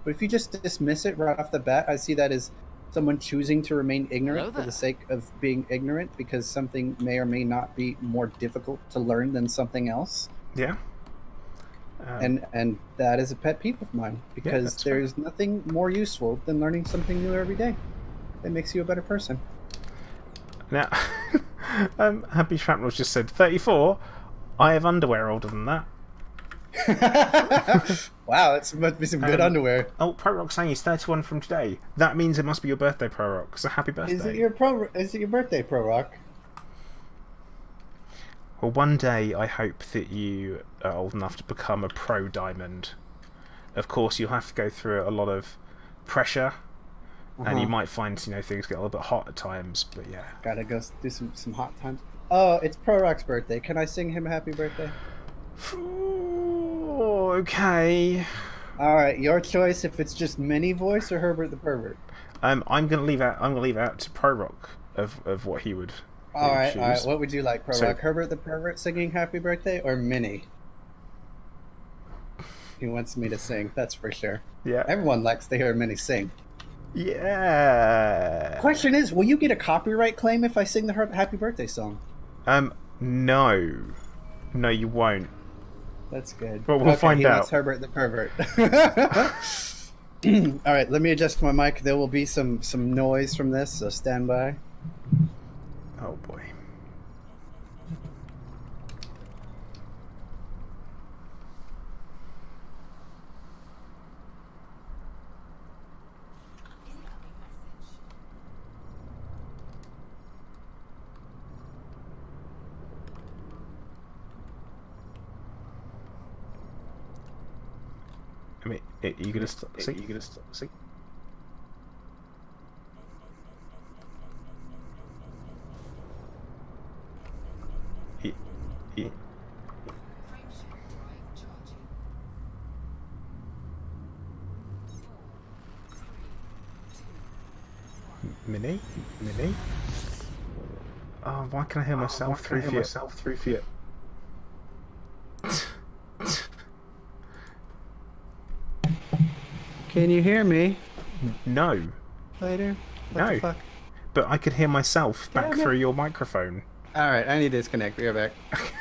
But if you just dismiss it right off the bat, I see that as someone choosing to remain ignorant for the sake of being ignorant because something may or may not be more difficult to learn than something else. Yeah. And that is a pet peeve of mine because there's nothing more useful than learning something new every day. That makes you a better person. Now, Happy Shrapnel's just said 34. I have underwear older than that. Wow, that must be some good underwear. Oh, Pro Rock saying he's 31 from today. That means it must be your birthday, Pro Rock. So happy birthday. Is it your birthday, Pro Rock? Well, one day I hope that you are old enough to become a pro diamond. Of course, you'll have to go through a lot of pressure, and you might find things get a little bit hot at times. But yeah, Gotta go do some hot times. Oh, it's Pro Rock's birthday. Can I sing him happy birthday? Okay. All right, your choice. If it's just Mini voice or Herbert the pervert. I'm gonna leave out. I'm gonna leave out to Pro Rock of what he would All right, all right. choose. What would you like, Pro So- Rock? Herbert the pervert singing happy birthday or Mini? He wants me to sing. That's for sure. Yeah. Everyone likes to hear Mini sing. Yeah. Question is, will you get a copyright claim if I sing the happy birthday song? No. No, you won't. That's good. Well, we'll find he out. Wants Herbert the pervert. All right, let me adjust my mic. There will be some noise from this, so stand by. Oh boy. I mean, you gonna see? You gonna see? Yeah. Mini? Oh, why can I hear myself through feet? Can you hear me No. later? What No. the fuck? But I could hear myself back Damn it. through your microphone. All right, I need to disconnect. Be right back.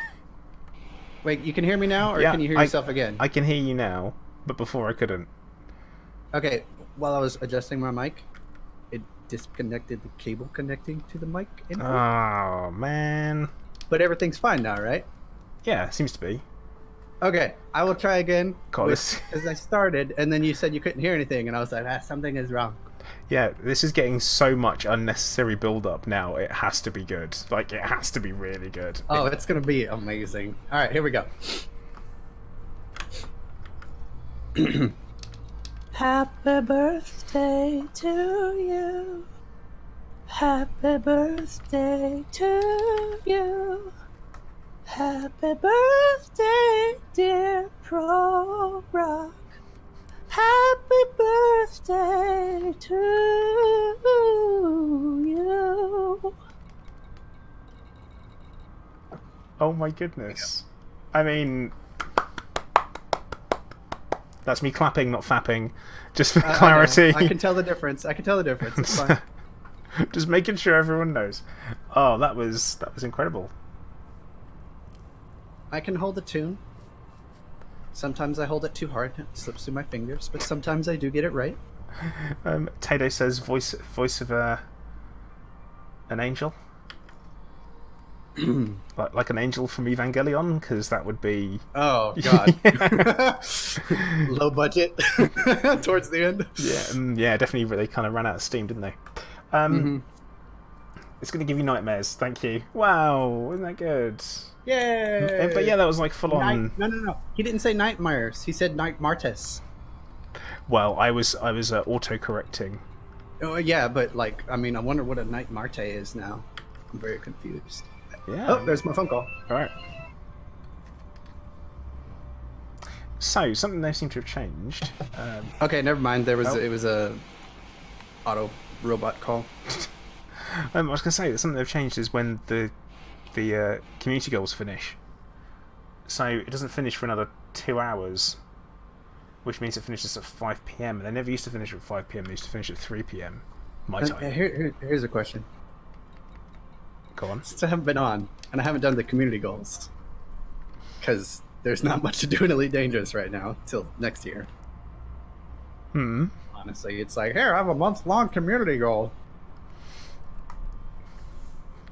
Wait, you can hear me now, or Yeah, can you hear yourself again? I can hear you now, but before I couldn't. Okay, while I was adjusting my mic, it disconnected the cable connecting to the mic input. Oh, man. But everything's fine now, right? Yeah, seems to be. Okay, I will try again. God, this- As I started, and then you said you couldn't hear anything, and I was like, something is wrong. Yeah, this is getting so much unnecessary build-up now. It has to be good. Like, it has to be really good. Oh, it's gonna be amazing. All right, here we go. Happy birthday to you. Happy birthday to you. Happy birthday, dear Pro Rock. Happy birthday to you. Oh my goodness. I mean... That's me clapping, not fapping. Just for clarity. I can tell the difference. It's fine. Just making sure everyone knows. Oh, that was incredible. I can hold a tune. Sometimes I hold it too hard, it slips through my fingers, but sometimes I do get it right. Tato says voice of an angel. like an angel from Evangelion, because that would be... Oh, God. Low budget towards the end. Yeah, definitely. They kind of ran out of steam, didn't they? It's going to give you nightmares. Thank you. Wow, isn't that good? Yay! But yeah, that was like full on. No. He didn't say nightmares. He said night martes. Well, I was auto correcting. Oh yeah, but like, I mean, I wonder what a night marte is now. I'm very confused. Yeah. Oh, there's my phone call. All right. So something they seem to have changed. Okay, never mind. It Oh. was a auto robot call. I was going to say that something they've changed is when the community goals finish. So it doesn't finish for another 2 hours, which means it finishes at 5 p.m. And they never used to finish at 5 p.m. They used to finish at 3 p.m. my time. Here's a question. Go on. Since I haven't been on, and I haven't done the community goals, because there's not much to do in Elite Dangerous right now till next year. Honestly, it's like, here, I have a month-long community goal.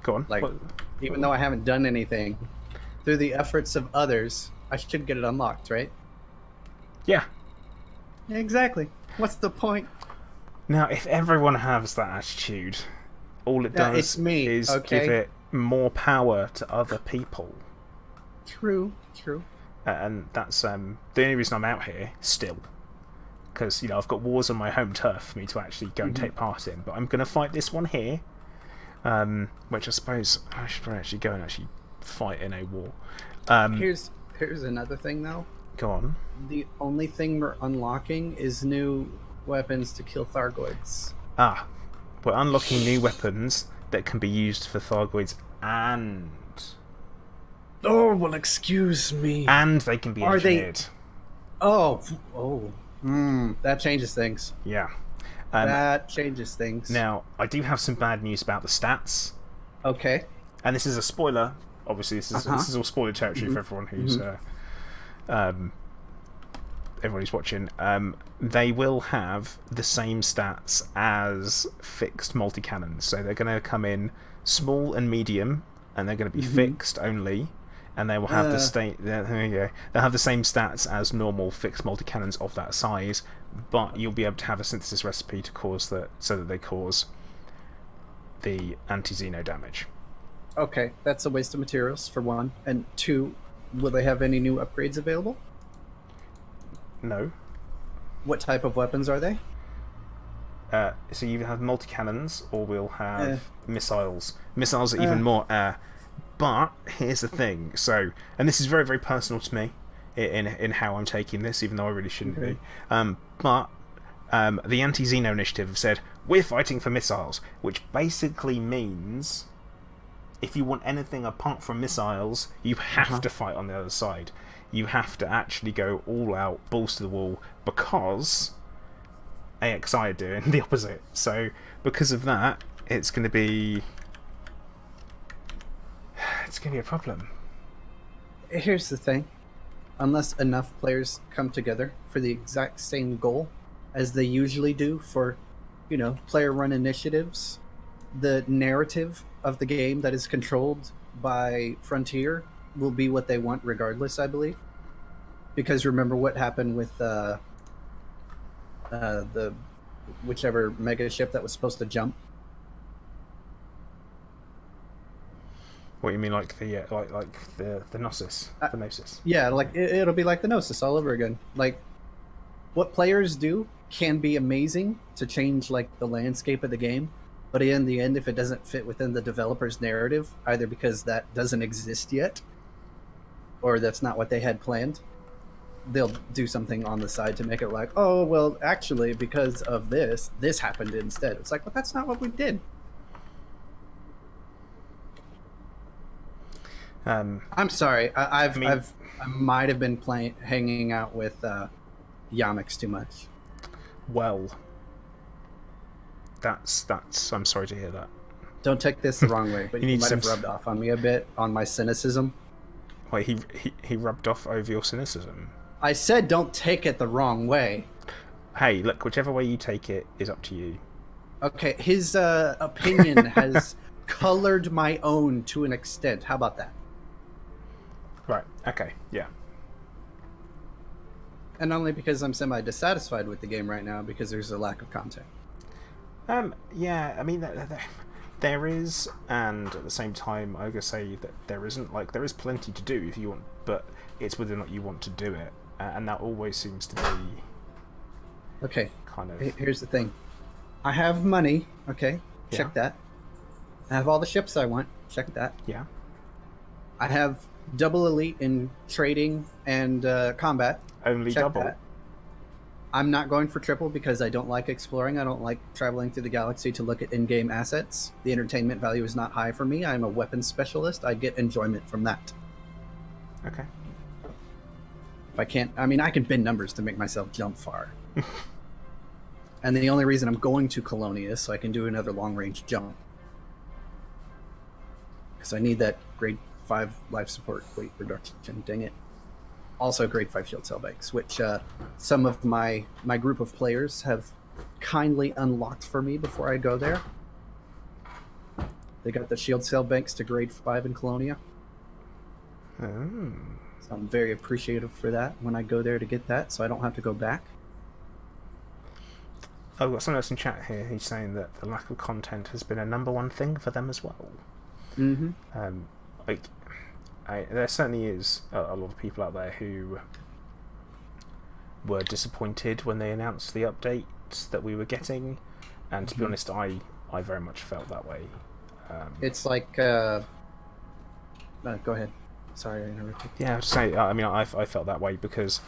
Go on. Like, What? even though I haven't done anything, through the efforts of others, I should get it unlocked, right? Yeah. Exactly. What's the point? Now, if everyone has that attitude, all it Yeah, does it's me, is okay? give it more power to other people. True. And that's the only reason I'm out here still, because I've got wars on my home turf for me to actually go and take part in. But I'm going to fight this one here, Which I suppose I should probably actually go and actually fight in a war. Here's another thing though. Go on. The only thing we're unlocking is new weapons to kill Thargoids. Ah, we're unlocking new weapons that can be used for Thargoids and... Oh, well, excuse me. And they can be engineered. Oh. That changes things. Yeah. That changes things. Now, I do have some bad news about the stats. Okay. And this is a spoiler. Obviously, this is all spoiler territory for everyone who's everyone who's watching. They will have the same stats as fixed multi-cannons. So they're going to come in small and medium, and they're going to be fixed only. And they will have there you go. They'll have the same stats as normal fixed multi-cannons of that size, but you'll be able to have a synthesis recipe to cause that, so that they cause the anti-Xeno damage. Okay, that's a waste of materials for one, and two, will they have any new upgrades available? No. What type of weapons are they? So you either have multi-cannons or we'll have missiles. Missiles are even more. But here's the thing. So, and this is very, very personal to me in how I'm taking this, even though I really shouldn't be. But the anti-Xeno initiative have said we're fighting for missiles, which basically means if you want anything apart from missiles, you have to fight on the other side. You have to actually go all out, balls to the wall, because AXI are doing the opposite. So because of that, it's going to be a problem. Here's the thing. Unless enough players come together for the exact same goal as they usually do for, player-run initiatives, the narrative of the game that is controlled by Frontier will be what they want regardless, I believe. Because remember what happened with the whichever mega ship that was supposed to jump. What you mean, like the Gnosis, the Gnosis? Yeah, like it'll be like the Gnosis all over again. Like what players do can be amazing to change like the landscape of the game, but in the end, if it doesn't fit within the developer's narrative, either because that doesn't exist yet, or that's not what they had planned, they'll do something on the side to make it like, oh well, actually because of this happened instead. It's like, well, that's not what we did. I'm sorry. I might have been hanging out with Yamix too much. Well, that's. I'm sorry to hear that. Don't take this the wrong way, but you might have rubbed off on me a bit on my cynicism. Wait, he rubbed off over your cynicism. I said don't take it the wrong way. Hey, look, whichever way you take it is up to you. Okay, his opinion has colored my own to an extent. How about that? Right, okay, yeah. And only because I'm semi-dissatisfied with the game right now because there's a lack of content. Yeah, I mean, there is, and at the same time, I'm going to say that there isn't. Like, there is plenty to do if you want, but it's whether or not you want to do it. And that always seems to be... Okay, kind of... Here's the thing. I have money, okay, check that. I have all the ships I want, check that. Yeah. I have double elite in trading and combat. Only check double? That. I'm not going for triple because I don't like exploring. I don't like traveling through the galaxy to look at in-game assets. The entertainment value is not high for me. I'm a weapons specialist. I get enjoyment from that. Okay. If I can't... I mean, I can bend numbers to make myself jump far. And the only reason I'm going to Colonia is so I can do another long-range jump. Because I need that grade 5 life support weight reduction. Dang it. Also grade 5 shield cell banks, which some of my group of players have kindly unlocked for me before I go there. They got the shield cell banks to grade 5 in Colonia. Oh. So I'm very appreciative for that when I go there to get that, so I don't have to go back. I've got someone else in chat here who's saying that the lack of content has been a #1 thing for them as well. Mm-hmm. There certainly is a lot of people out there who were disappointed when they announced the updates that we were getting, and to be honest, I very much felt that way. It's like, go ahead. Sorry, I interrupted. Yeah, I'd say. I mean, I felt that way because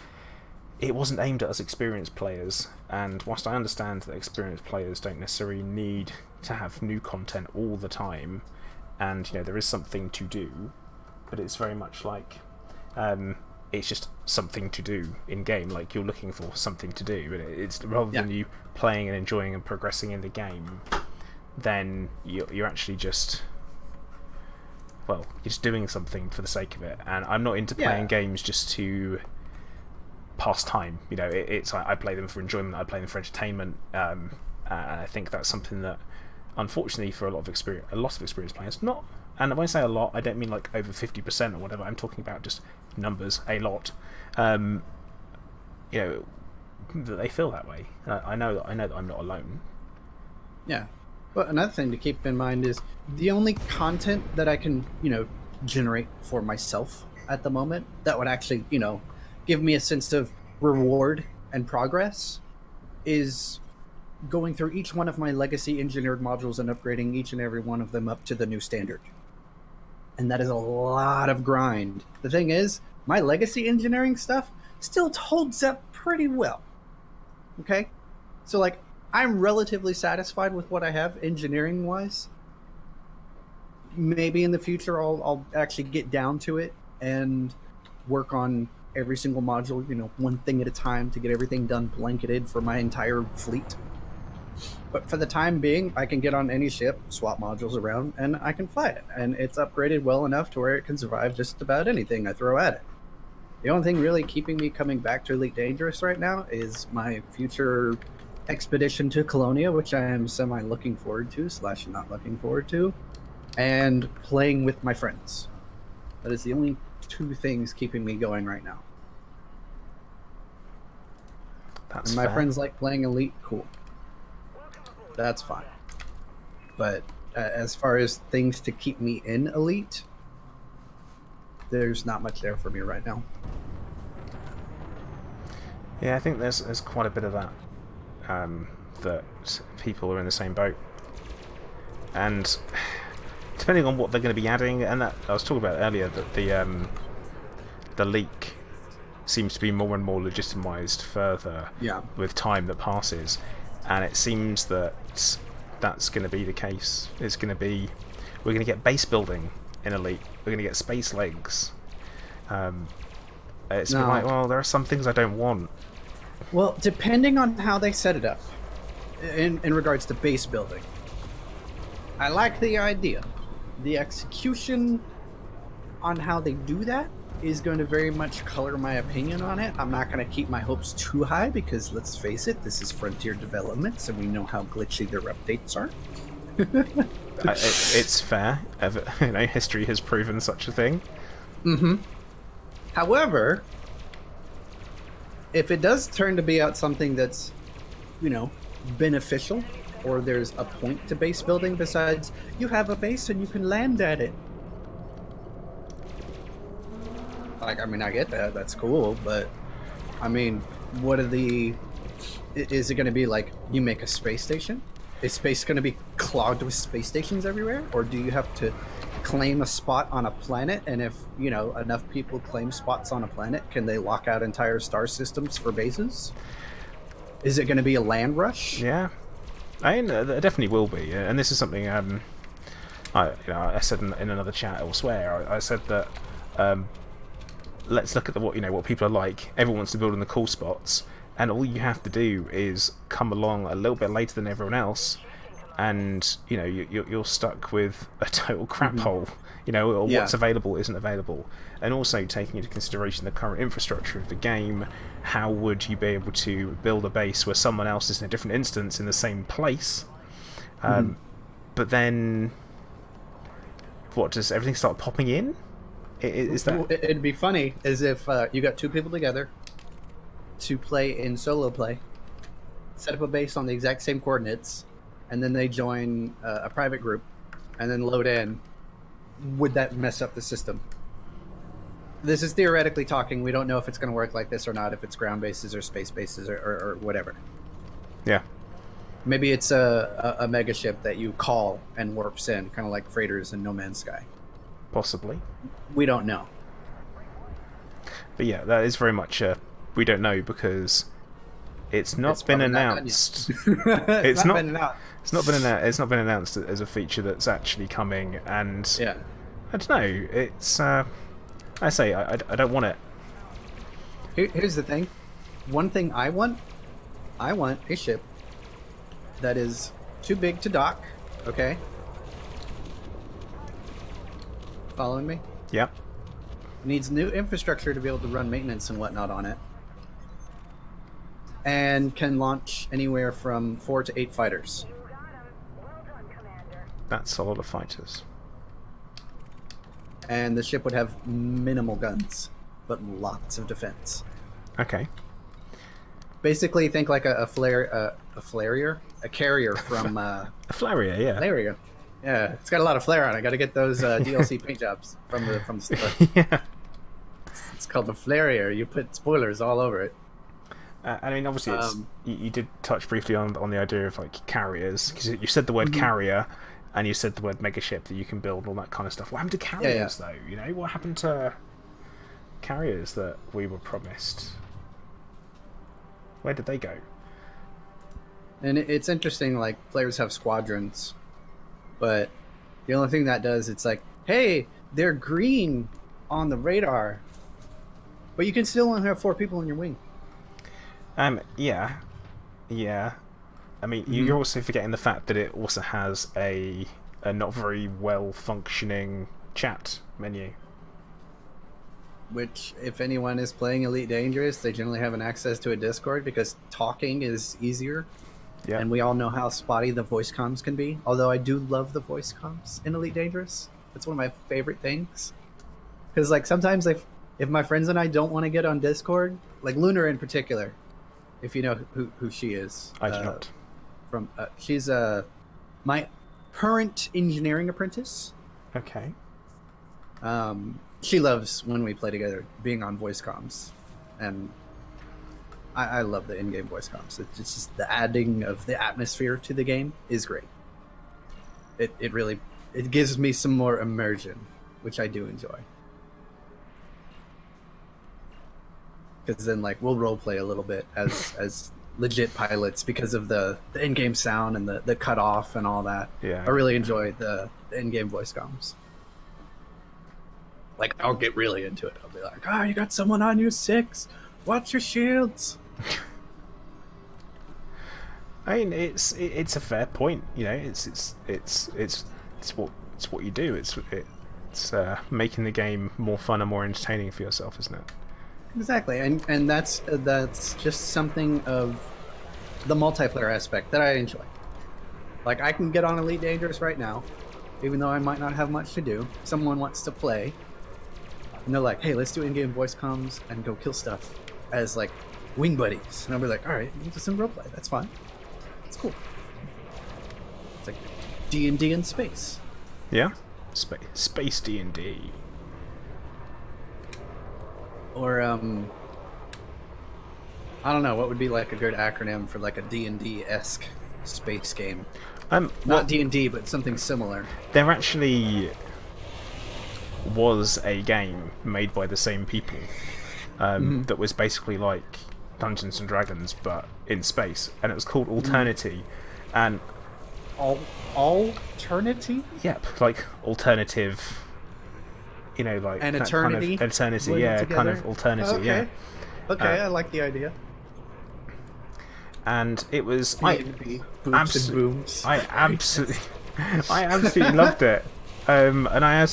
it wasn't aimed at us experienced players, and whilst I understand that experienced players don't necessarily need to have new content all the time, and there is something to do, but it's very much like it's just something to do in game. Like you're looking for something to do, and it's rather than you playing and enjoying and progressing in the game, then you're actually just. Well, you're just doing something for the sake of it, and I'm not into playing games just to pass time. It's I play them for enjoyment. I play them for entertainment, and I think that's something that, unfortunately, for a lot of experienced players, not. And when I say a lot, I don't mean like over 50% or whatever. I'm talking about just numbers, a lot. That they feel that way. I know that I'm not alone. Yeah. But another thing to keep in mind is the only content that I can, generate for myself at the moment that would actually, give me a sense of reward and progress is going through each one of my legacy engineered modules and upgrading each and every one of them up to the new standard. And that is a lot of grind. The thing is, my legacy engineering stuff still holds up pretty well. Okay? So, like, I'm relatively satisfied with what I have engineering-wise. Maybe in the future I'll actually get down to it and work on every single module, one thing at a time to get everything done blanketed for my entire fleet. But for the time being, I can get on any ship, swap modules around, and I can fly it. And it's upgraded well enough to where it can survive just about anything I throw at it. The only thing really keeping me coming back to Elite Dangerous right now is my future expedition to Colonia, which I am semi looking forward to / not looking forward to, and playing with my friends. That is the only two things keeping me going right now. That's and my fair. friends like playing Elite, cool. That's fine. But as far as things to keep me in Elite, there's not much there for me right now. Yeah, I think there's quite a bit of that. That people are in the same boat, and depending on what they're going to be adding, and that I was talking about earlier, that the leak seems to be more and more legitimized further with time that passes, and it seems that that's going to be the case. It's going to be we're going to get base building in Elite. We're going to get space legs. It's like, well, there are some things I don't want. Well, depending on how they set it up, in regards to base building, I like the idea. The execution on how they do that is going to very much color my opinion on it. I'm not going to keep my hopes too high because, let's face it, this is Frontier Developments, and we know how glitchy their updates are. It's fair. History has proven such a thing. Mm-hmm. However, if it does turn to be out something that's, beneficial, or there's a point to base building besides you have a base and you can land at it. Like, I get that. That's cool, but what are is it going to be like you make a space station? Is space going to be clogged with space stations everywhere? Or do you have to claim a spot on a planet, and if enough people claim spots on a planet, can they lock out entire star systems for bases? Is it going to be a land rush? Yeah, there definitely will be, and this is something I said in another chat elsewhere. I said that let's look at what people are like. Everyone wants to build in the cool spots, and all you have to do is come along a little bit later than everyone else, and you're stuck with a total crap hole. What's available isn't available, and also taking into consideration the current infrastructure of the game, how would you be able to build a base where someone else is in a different instance in the same place? But then, what, does everything start popping in? Is that? It'd be funny as if you got two people together to play in solo play, set up a base on the exact same coordinates, and then they join a private group and then load in. Would that mess up the system? This is theoretically talking. We don't know if it's going to work like this or not, if it's ground bases or space bases or whatever. Yeah. Maybe it's a mega ship that you call and warps in, kind of like freighters in No Man's Sky. Possibly. We don't know. But yeah, that is very much we don't know because it's not It's been probably not done announced. yet. It's not been announced. It's not been announced as a feature that's actually coming, and Yeah. I don't know. It's I don't want it. Here's the thing. One thing I want a ship that is too big to dock. Okay. Following me? Yep. Needs new infrastructure to be able to run maintenance and whatnot on it. And can launch anywhere from 4 to 8 fighters. You got him. Well done, Commander. That's a lot of fighters. And the ship would have minimal guns, but lots of defense. Okay. Basically, think like a carrier from A Flaria, yeah. There we go. Yeah, it's got a lot of flair on it. Got to get those DLC paint jobs from the store. Yeah. It's called the Flarier. You put spoilers all over it. I mean, obviously, you did touch briefly on the idea of like carriers, because you said the word carrier, and you said the word megaship that you can build, all that kind of stuff. What happened to carriers, though? You know, what happened to carriers that we were promised? Where did they go? And it's interesting, like, players have squadrons, but the only thing that does, it's like, hey, they're green on the radar, but you can still only have 4 people in your wing. Yeah. I mean, you're also forgetting the fact that it also has a not very well functioning chat menu. Which, if anyone is playing Elite Dangerous, they generally have an access to a Discord because talking is easier. Yeah. And we all know how spotty the voice comms can be. Although I do love the voice comms in Elite Dangerous. It's one of my favorite things. Because, like, sometimes if my friends and I don't want to get on Discord, like Lunar in particular, if you know who she is. I do not. She's my current engineering apprentice. Okay. She loves when we play together being on voice comms, and I love the in-game voice comms. It's just the adding of the atmosphere to the game is great. It really gives me some more immersion, which I do enjoy. Because then, like, we'll roleplay a little bit as legit pilots because of the in-game sound and the cutoff and all that. Yeah. I really enjoy the in-game voice comms. Like, I'll get really into it. I'll be like, you got someone on you 6. Watch your shields. I mean, it's a fair point. You know, it's what you do. It's making the game more fun and more entertaining for yourself, isn't it? Exactly, and that's just something of the multiplayer aspect that I enjoy. Like, I can get on Elite Dangerous right now, even though I might not have much to do. Someone wants to play, and they're like, hey, let's do in-game voice comms and go kill stuff as, like, wing buddies. And I'll be like, all right, we'll do some roleplay. That's fine. It's cool. It's like D&D in space. Yeah, space D&D. Or, I don't know, what would be, like, a good acronym for, like, a D&D-esque space game? Not D&D, but something similar. There actually was a game made by the same people that was basically like Dungeons and Dragons, but in space, and it was called Alternity. And Alternity? Yep, like alternative. You know, like an that eternity. Kind of eternity, Living kind together? of alternity, Okay. yeah. Okay, I like the idea. And it was B&B, boobs and booms. I absolutely loved it. And I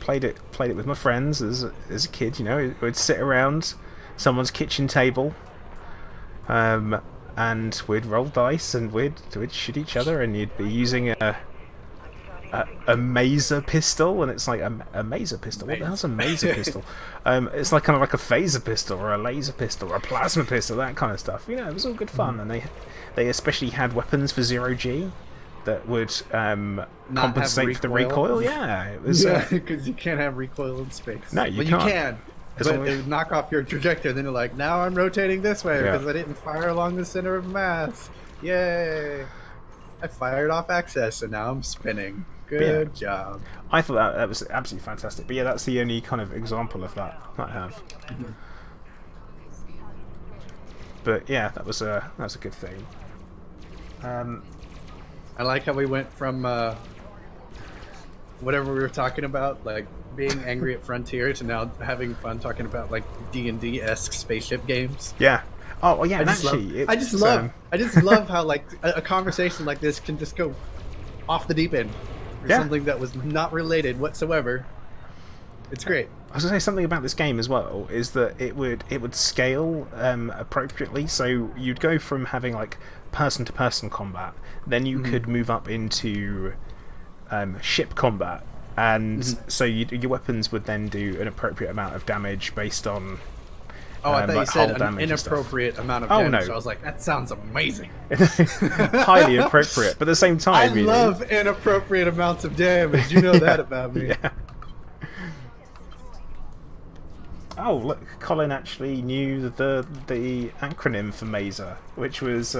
played it with my friends as a kid. You know, we'd sit around someone's kitchen table, and we'd roll dice and we'd shoot each other, and you'd be using a maser pistol, and it's like a maser pistol. What the hell's a maser pistol? It's like kind of like a phaser pistol or a laser pistol or a plasma pistol, that kind of stuff. You know, it was all good fun, and they especially had weapons for 0G that would compensate for the recoil. Yeah, it was. Yeah, because you can't have recoil in space. No, you can't. can't. You can. But they knock off your trajectory. Then you're like, now I'm rotating this way because I didn't fire along the center of mass. Yay! I fired off access, and now I'm spinning. Good job. I thought that was absolutely fantastic. But yeah, that's the only kind of example of that I have. But yeah, that was a good thing. I like how we went from whatever we were talking about, like being angry at Frontier, to now having fun talking about like D&D-esque spaceship games. Yeah. Oh well, yeah. I just love how like a conversation like this can just go off the deep end for something that was not related whatsoever. It's great. I was going to say something about this game as well, is that it would scale appropriately. So you'd go from having like person-to-person combat, then you could move up into ship combat, and so your weapons would then do an appropriate amount of damage based on. Oh, I thought you said an inappropriate amount of damage. No. So I was like, that sounds amazing. Highly appropriate, but at the same time, I love inappropriate amounts of damage. You know that about me. Yeah. Oh, look, Colin actually knew the acronym for MASER, which was...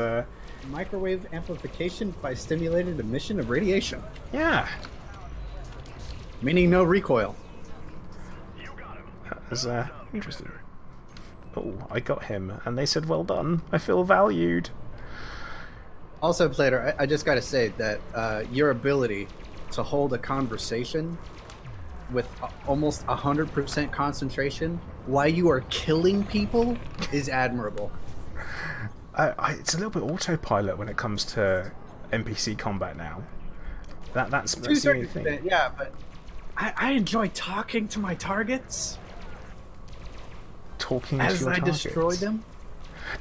Microwave amplification by stimulated emission of radiation. Yeah. Meaning no recoil. That was interesting. Oh, I got him, and they said, well done. I feel valued. Also, Plater, I just got to say that your ability to hold a conversation with almost 100% concentration while you are killing people is admirable. It's a little bit autopilot when it comes to NPC combat now. That's the only thing. Yeah, but I enjoy talking to my targets. Talking to your targets. As I destroy them.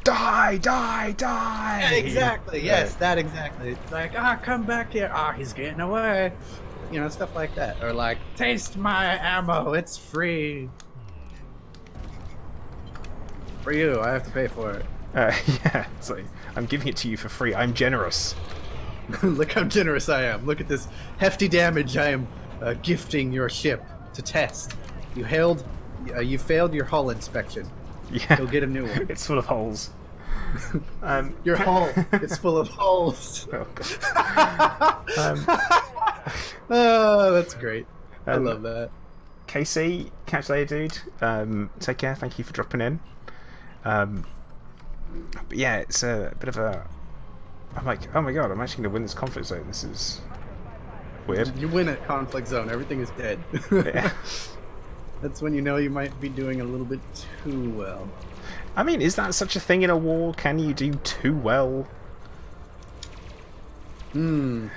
Die, die, die! Exactly, yes, that exactly. It's like, come back here. He's getting away. You know, stuff like that. Or like, taste my ammo, it's free. For you, I have to pay for it. Yeah, it's like, I'm giving it to you for free. I'm generous. Look how generous I am. Look at this hefty damage I am gifting your ship to test. You failed your hull inspection. Yeah. Go get a new one. It's full of holes. Your hull is full of holes. Oh, God. Oh, that's great. I love that. Casey, catch later, dude. Take care. Thank you for dropping in. But yeah, it's a bit of a... I'm like, oh my god, I'm actually going to win this conflict zone. This is weird. You win at conflict zone. Everything is dead. Yeah. That's when you know you might be doing a little bit too well. I mean, is that such a thing in a war? Can you do too well? Man,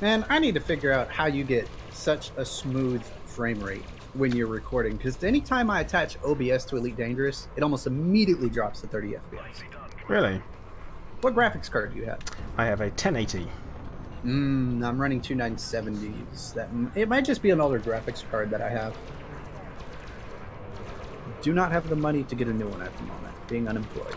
I need to figure out how you get such a smooth frame rate when you're recording, because anytime I attach OBS to Elite Dangerous, it almost immediately drops to 30 FPS. Really? What graphics card do you have? I have a 1080. I'm running two 970s. It might just be an older graphics card that I have. Do not have the money to get a new one at the moment, being unemployed.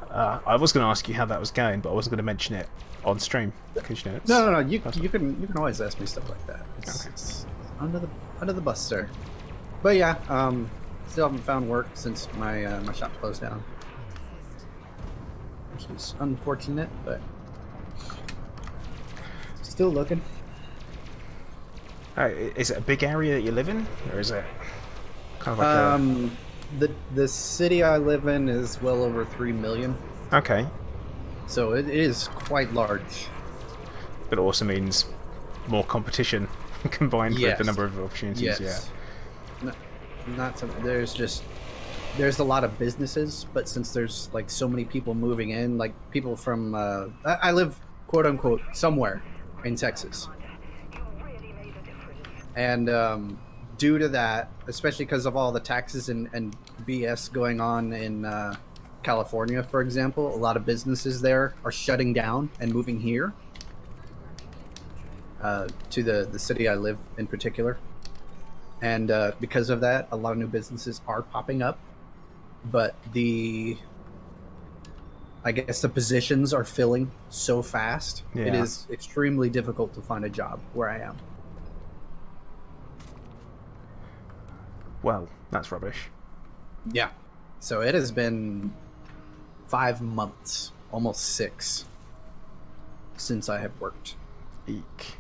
I was going to ask you how that was going, but I wasn't going to mention it on stream. Because, you know, No. You can always ask me stuff like that. It's under the bus, sir. But yeah, still haven't found work since my my shop closed down, which is unfortunate, but still looking. Is it a big area that you live in, or is it kind of like the city I live in is well over 3 million. Okay. So it is quite large. But it also means more competition combined with the number of opportunities. Yes. Yeah. Not so, there's a lot of businesses, but since there's like so many people moving in, like people from I live quote unquote somewhere in Texas. And due to that, especially because of all the taxes and BS going on in California, for example, a lot of businesses there are shutting down and moving here to the city I live in particular. And because of that, a lot of new businesses are popping up. But I guess the positions are filling so fast. Yeah. It is extremely difficult to find a job where I am. Well, that's rubbish. Yeah. So it has been 5 months almost 6 since I have worked. Eek.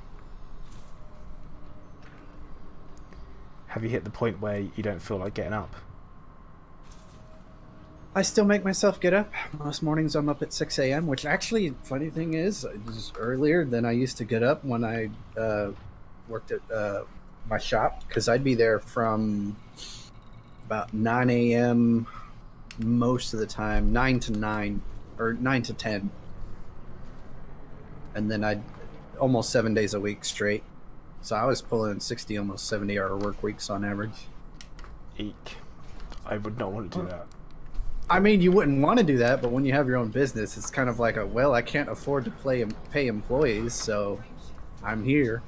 Have you hit the point where you don't feel like getting up? I still make myself get up. Most mornings I'm up at 6 a.m., which actually, funny thing is earlier than I used to get up when I worked at my shop, because I'd be there from about 9 a.m. most of the time, 9 to 9, or 9 to 10. And then I'd almost 7 days a week straight. So I was pulling 60, almost 70-hour work weeks on average. Eek. I would not want to do that. I mean, you wouldn't want to do that, but when you have your own business, it's kind of like I can't afford to pay employees, so I'm here.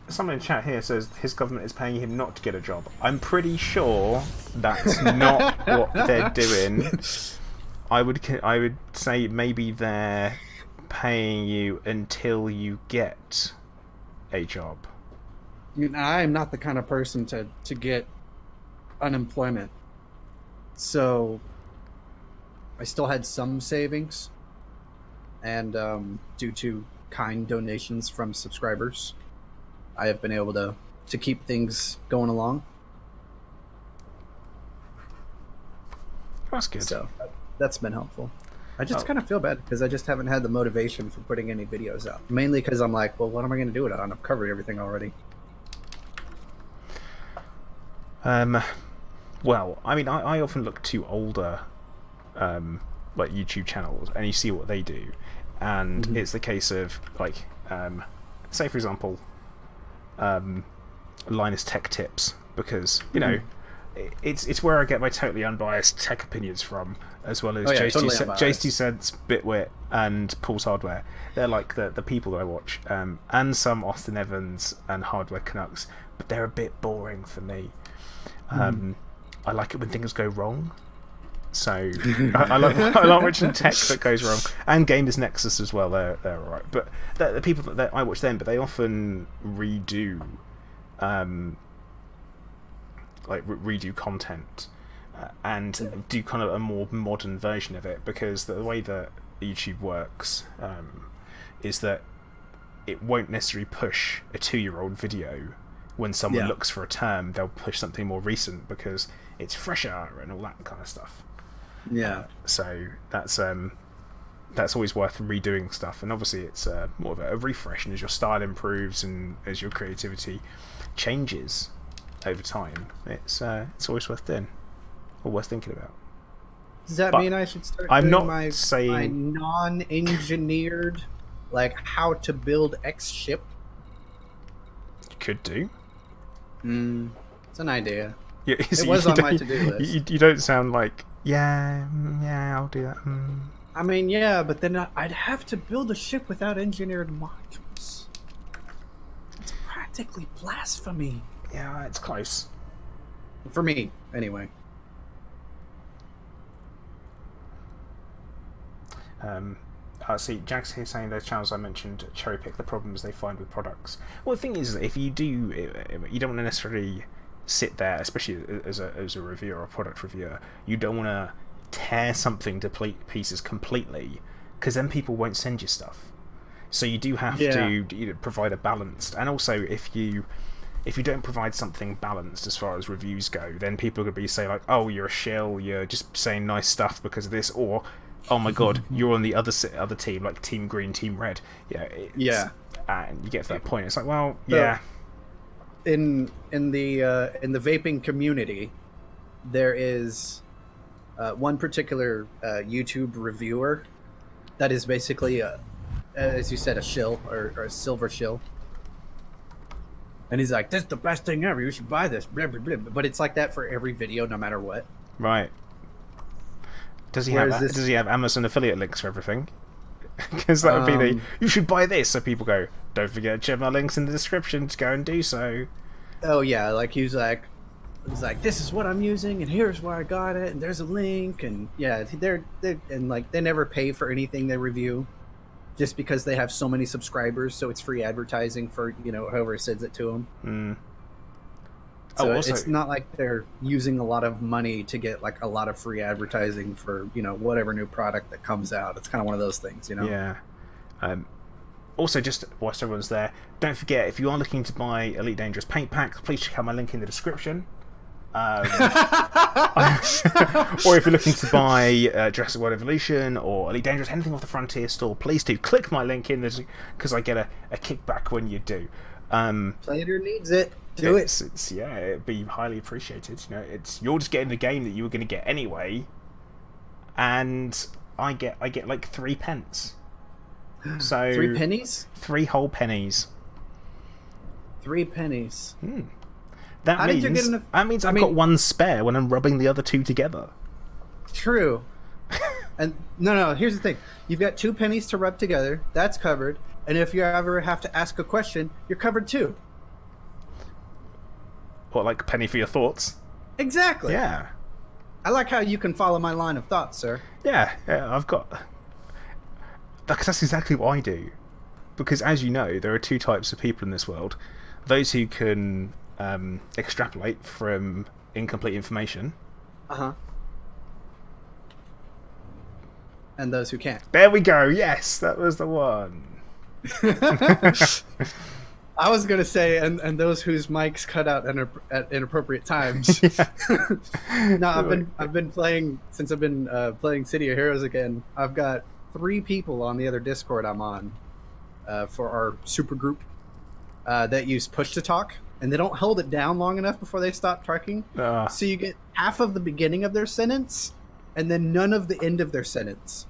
Someone in chat here says his government is paying him not to get a job. I'm pretty sure that's not what they're doing. I would say maybe they're paying you until you get a job. I'm not the kind of person to get unemployment, so I still had some savings, and due to kind donations from subscribers, I have been able to keep things going along. That's good. So that's been helpful. I just kind of feel bad because I just haven't had the motivation for putting any videos out, mainly because I'm like, well, what am I going to do with it? I've covered everything already. Well, I mean, I often look to older, like YouTube channels, and you see what they do, and it's the case of like, say for example, Linus Tech Tips, because you know, it's where I get my totally unbiased tech opinions from, as well as JST Sense, Bitwit, and Paul's Hardware. They're like the people that I watch, and some Austin Evans and Hardware Canucks, but they're a bit boring for me. I like it when things go wrong, so I like watching tech that goes wrong, and Gamers Nexus as well. They're alright, but the people that I watch them, but they often redo, redo content, and do kind of a more modern version of it, because the way that YouTube works is that it won't necessarily push a 2-year-old video. When someone looks for a term, they'll push something more recent because it's fresher and all that kind of stuff. Yeah. So that's always worth redoing stuff, and obviously it's more of a refresh, and as your style improves and as your creativity changes over time, it's always worth doing or worth thinking about. Does that mean I should start I'm doing not my non-engineered, like how to build X ship? You could do. It's an idea. Yeah, it was on my to-do list. You don't sound like, yeah, I'll do that. I mean, yeah, but then I'd have to build a ship without engineered modules. It's practically blasphemy. Yeah, it's close. For me, anyway. See, Jack's here saying those channels I mentioned cherry pick the problems they find with products. Well, the thing is, if you do, you don't want to necessarily sit there, especially as a reviewer or a product reviewer, you don't want to tear something to pieces completely, because then people won't send you stuff. So you do have to provide a balanced, and also if you don't provide something balanced as far as reviews go, then people are going to be saying like, oh, you're a shill, you're just saying nice stuff because of this, or oh my god, you're on the other team, like Team Green, Team Red. Yeah. And you get to that point, it's like, well, yeah. In the vaping community, there is one particular YouTube reviewer that is basically, as you said, a shill or a silver shill. And he's like, this is the best thing ever, you should buy this, blah, blah, blah. But it's like that for every video, no matter what. Right. Does he have Amazon affiliate links for everything? Because that would be you should buy this, so people go, don't forget to check my links in the description to go and do so. Oh yeah, like he's like, this is what I'm using, and here's where I got it, and there's a link, and yeah, they're and like they never pay for anything they review, just because they have so many subscribers, so it's free advertising for whoever sends it to them. So also, it's not like they're using a lot of money to get like a lot of free advertising for, whatever new product that comes out. It's kind of one of those things, yeah. Also, just whilst everyone's there, don't forget, if you are looking to buy Elite Dangerous paint pack, please check out my link in the description. Or if you're looking to buy Jurassic World Evolution or Elite Dangerous, anything off the Frontier store, please do click my link in this, because I get a kickback when you do. Player needs it. Do it. It's it'd be highly appreciated. You're just getting the game that you were going to get anyway, and I get like 3 pence. So 3 pennies? 3 whole pennies. 3 pennies. That means I've got 1 spare when I'm rubbing the other 2 together. True. And no, here's the thing. You've got 2 pennies to rub together. That's covered. And if you ever have to ask a question, you're covered too. What, like a penny for your thoughts? Exactly. Yeah. I like how you can follow my line of thought, sir. Yeah, I've got... That's exactly what I do. Because, as you know, there are 2 types of people in this world. Those who can extrapolate from incomplete information. Uh-huh. And those who can't. There we go, yes! That was the one. I was gonna say, and those whose mics cut out at inappropriate times. No, I've been playing since I've been playing City of Heroes again. I've got 3 people on the other Discord I'm on for our super group that use push to talk, and they don't hold it down long enough before they stop talking. So you get half of the beginning of their sentence, and then none of the end of their sentence.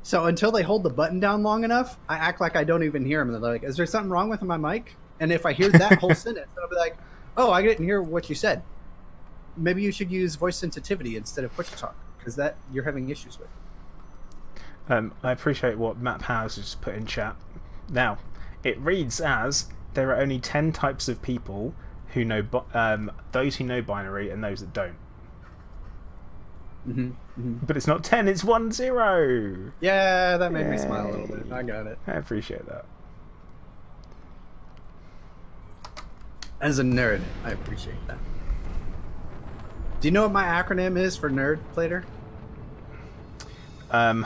So until they hold the button down long enough, I act like I don't even hear them. And they're like, is there something wrong with my mic? And if I hear that whole sentence, I'll be like, oh, I didn't hear what you said. Maybe you should use voice sensitivity instead of push to talk, because that you're having issues with. I appreciate what Matt Powers has put in chat. Now, it reads as, there are only 10 types of people who know, those who know binary and those that don't. But it's not 10, it's 1 0. Yeah, that made me smile a little bit. I got it. I appreciate that. As a nerd, I appreciate that. Do you know what my acronym is for nerd, Plater? No,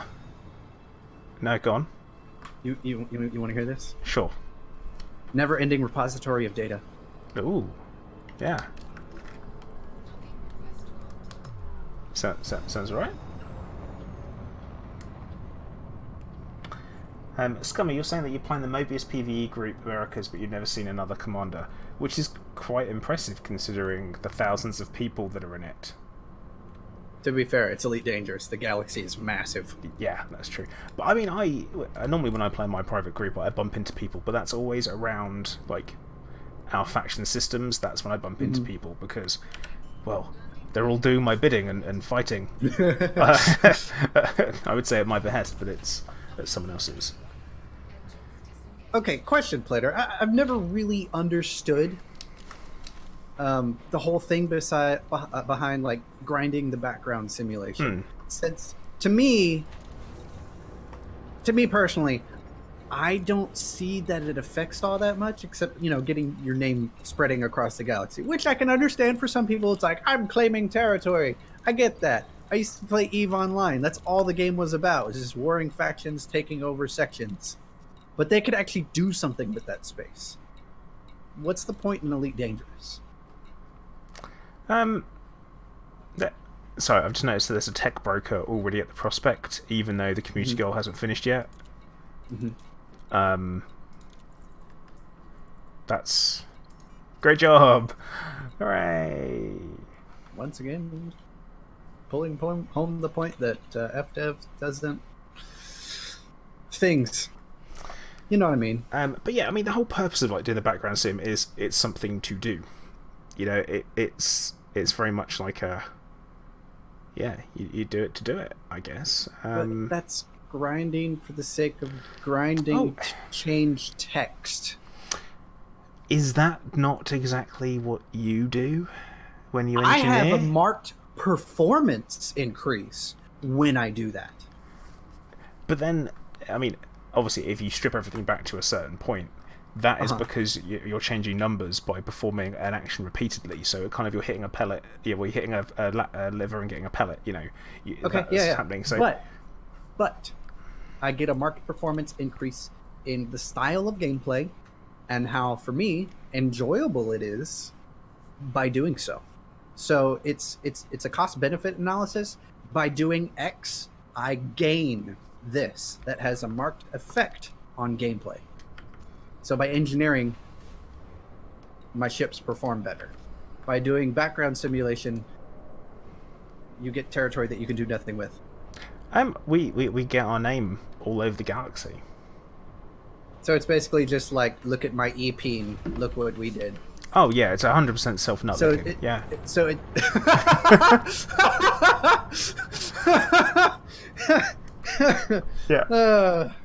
go on. You want to hear this? Sure. Never-ending repository of data. Ooh, yeah. Sounds right. Scummy, you're saying that you're playing the Mobius PvE group Americas, but you've never seen another commander, which is quite impressive considering the thousands of people that are in it. To be fair, it's Elite Dangerous. The galaxy is massive. Yeah, that's true. But I mean, I normally when I play my private group, I bump into people, but that's always around like our faction systems. That's when I bump into people because, well, they're all doing my bidding and fighting. I would say at my behest, but it's someone else's. Okay, question, Plater. I've never really understood the whole thing behind like grinding the background simulation. Since to me personally, I don't see that it affects all that much, except getting your name spreading across the galaxy, which I can understand. For some people, it's like I'm claiming territory. I get that. I used to play EVE Online. That's all the game was about. It was just warring factions taking over sections. But they could actually do something with that space. What's the point in Elite Dangerous? Sorry, I've just noticed that there's a tech broker already at the prospect, even though the community goal hasn't finished yet. That's great job. Hooray. Once again, pulling home the point that FDev doesn't things. You know what I mean? But yeah, I mean the whole purpose of like doing the background sim is it's something to do. It's very much like a you do it to do it, I guess. But that's grinding for the sake of grinding to change text. Is that not exactly what you do when you engineer? I have a marked performance increase when I do that. But then, I mean, obviously, if you strip everything back to a certain point, that is because you're changing numbers by performing an action repeatedly. So kind of you're hitting a pellet, you're hitting a lever and getting a pellet. That's happening. So, but I get a marked performance increase in the style of gameplay and how, for me, enjoyable it is by doing so. So it's a cost benefit analysis. By doing X, I gain this that has a marked effect on gameplay. So by engineering, my ships perform better. By doing background simulation, you get territory that you can do nothing with. We get our name all over the galaxy. So it's basically just like, look at my EP and look what we did. Oh yeah, it's 100% self-nutlooking. Yeah.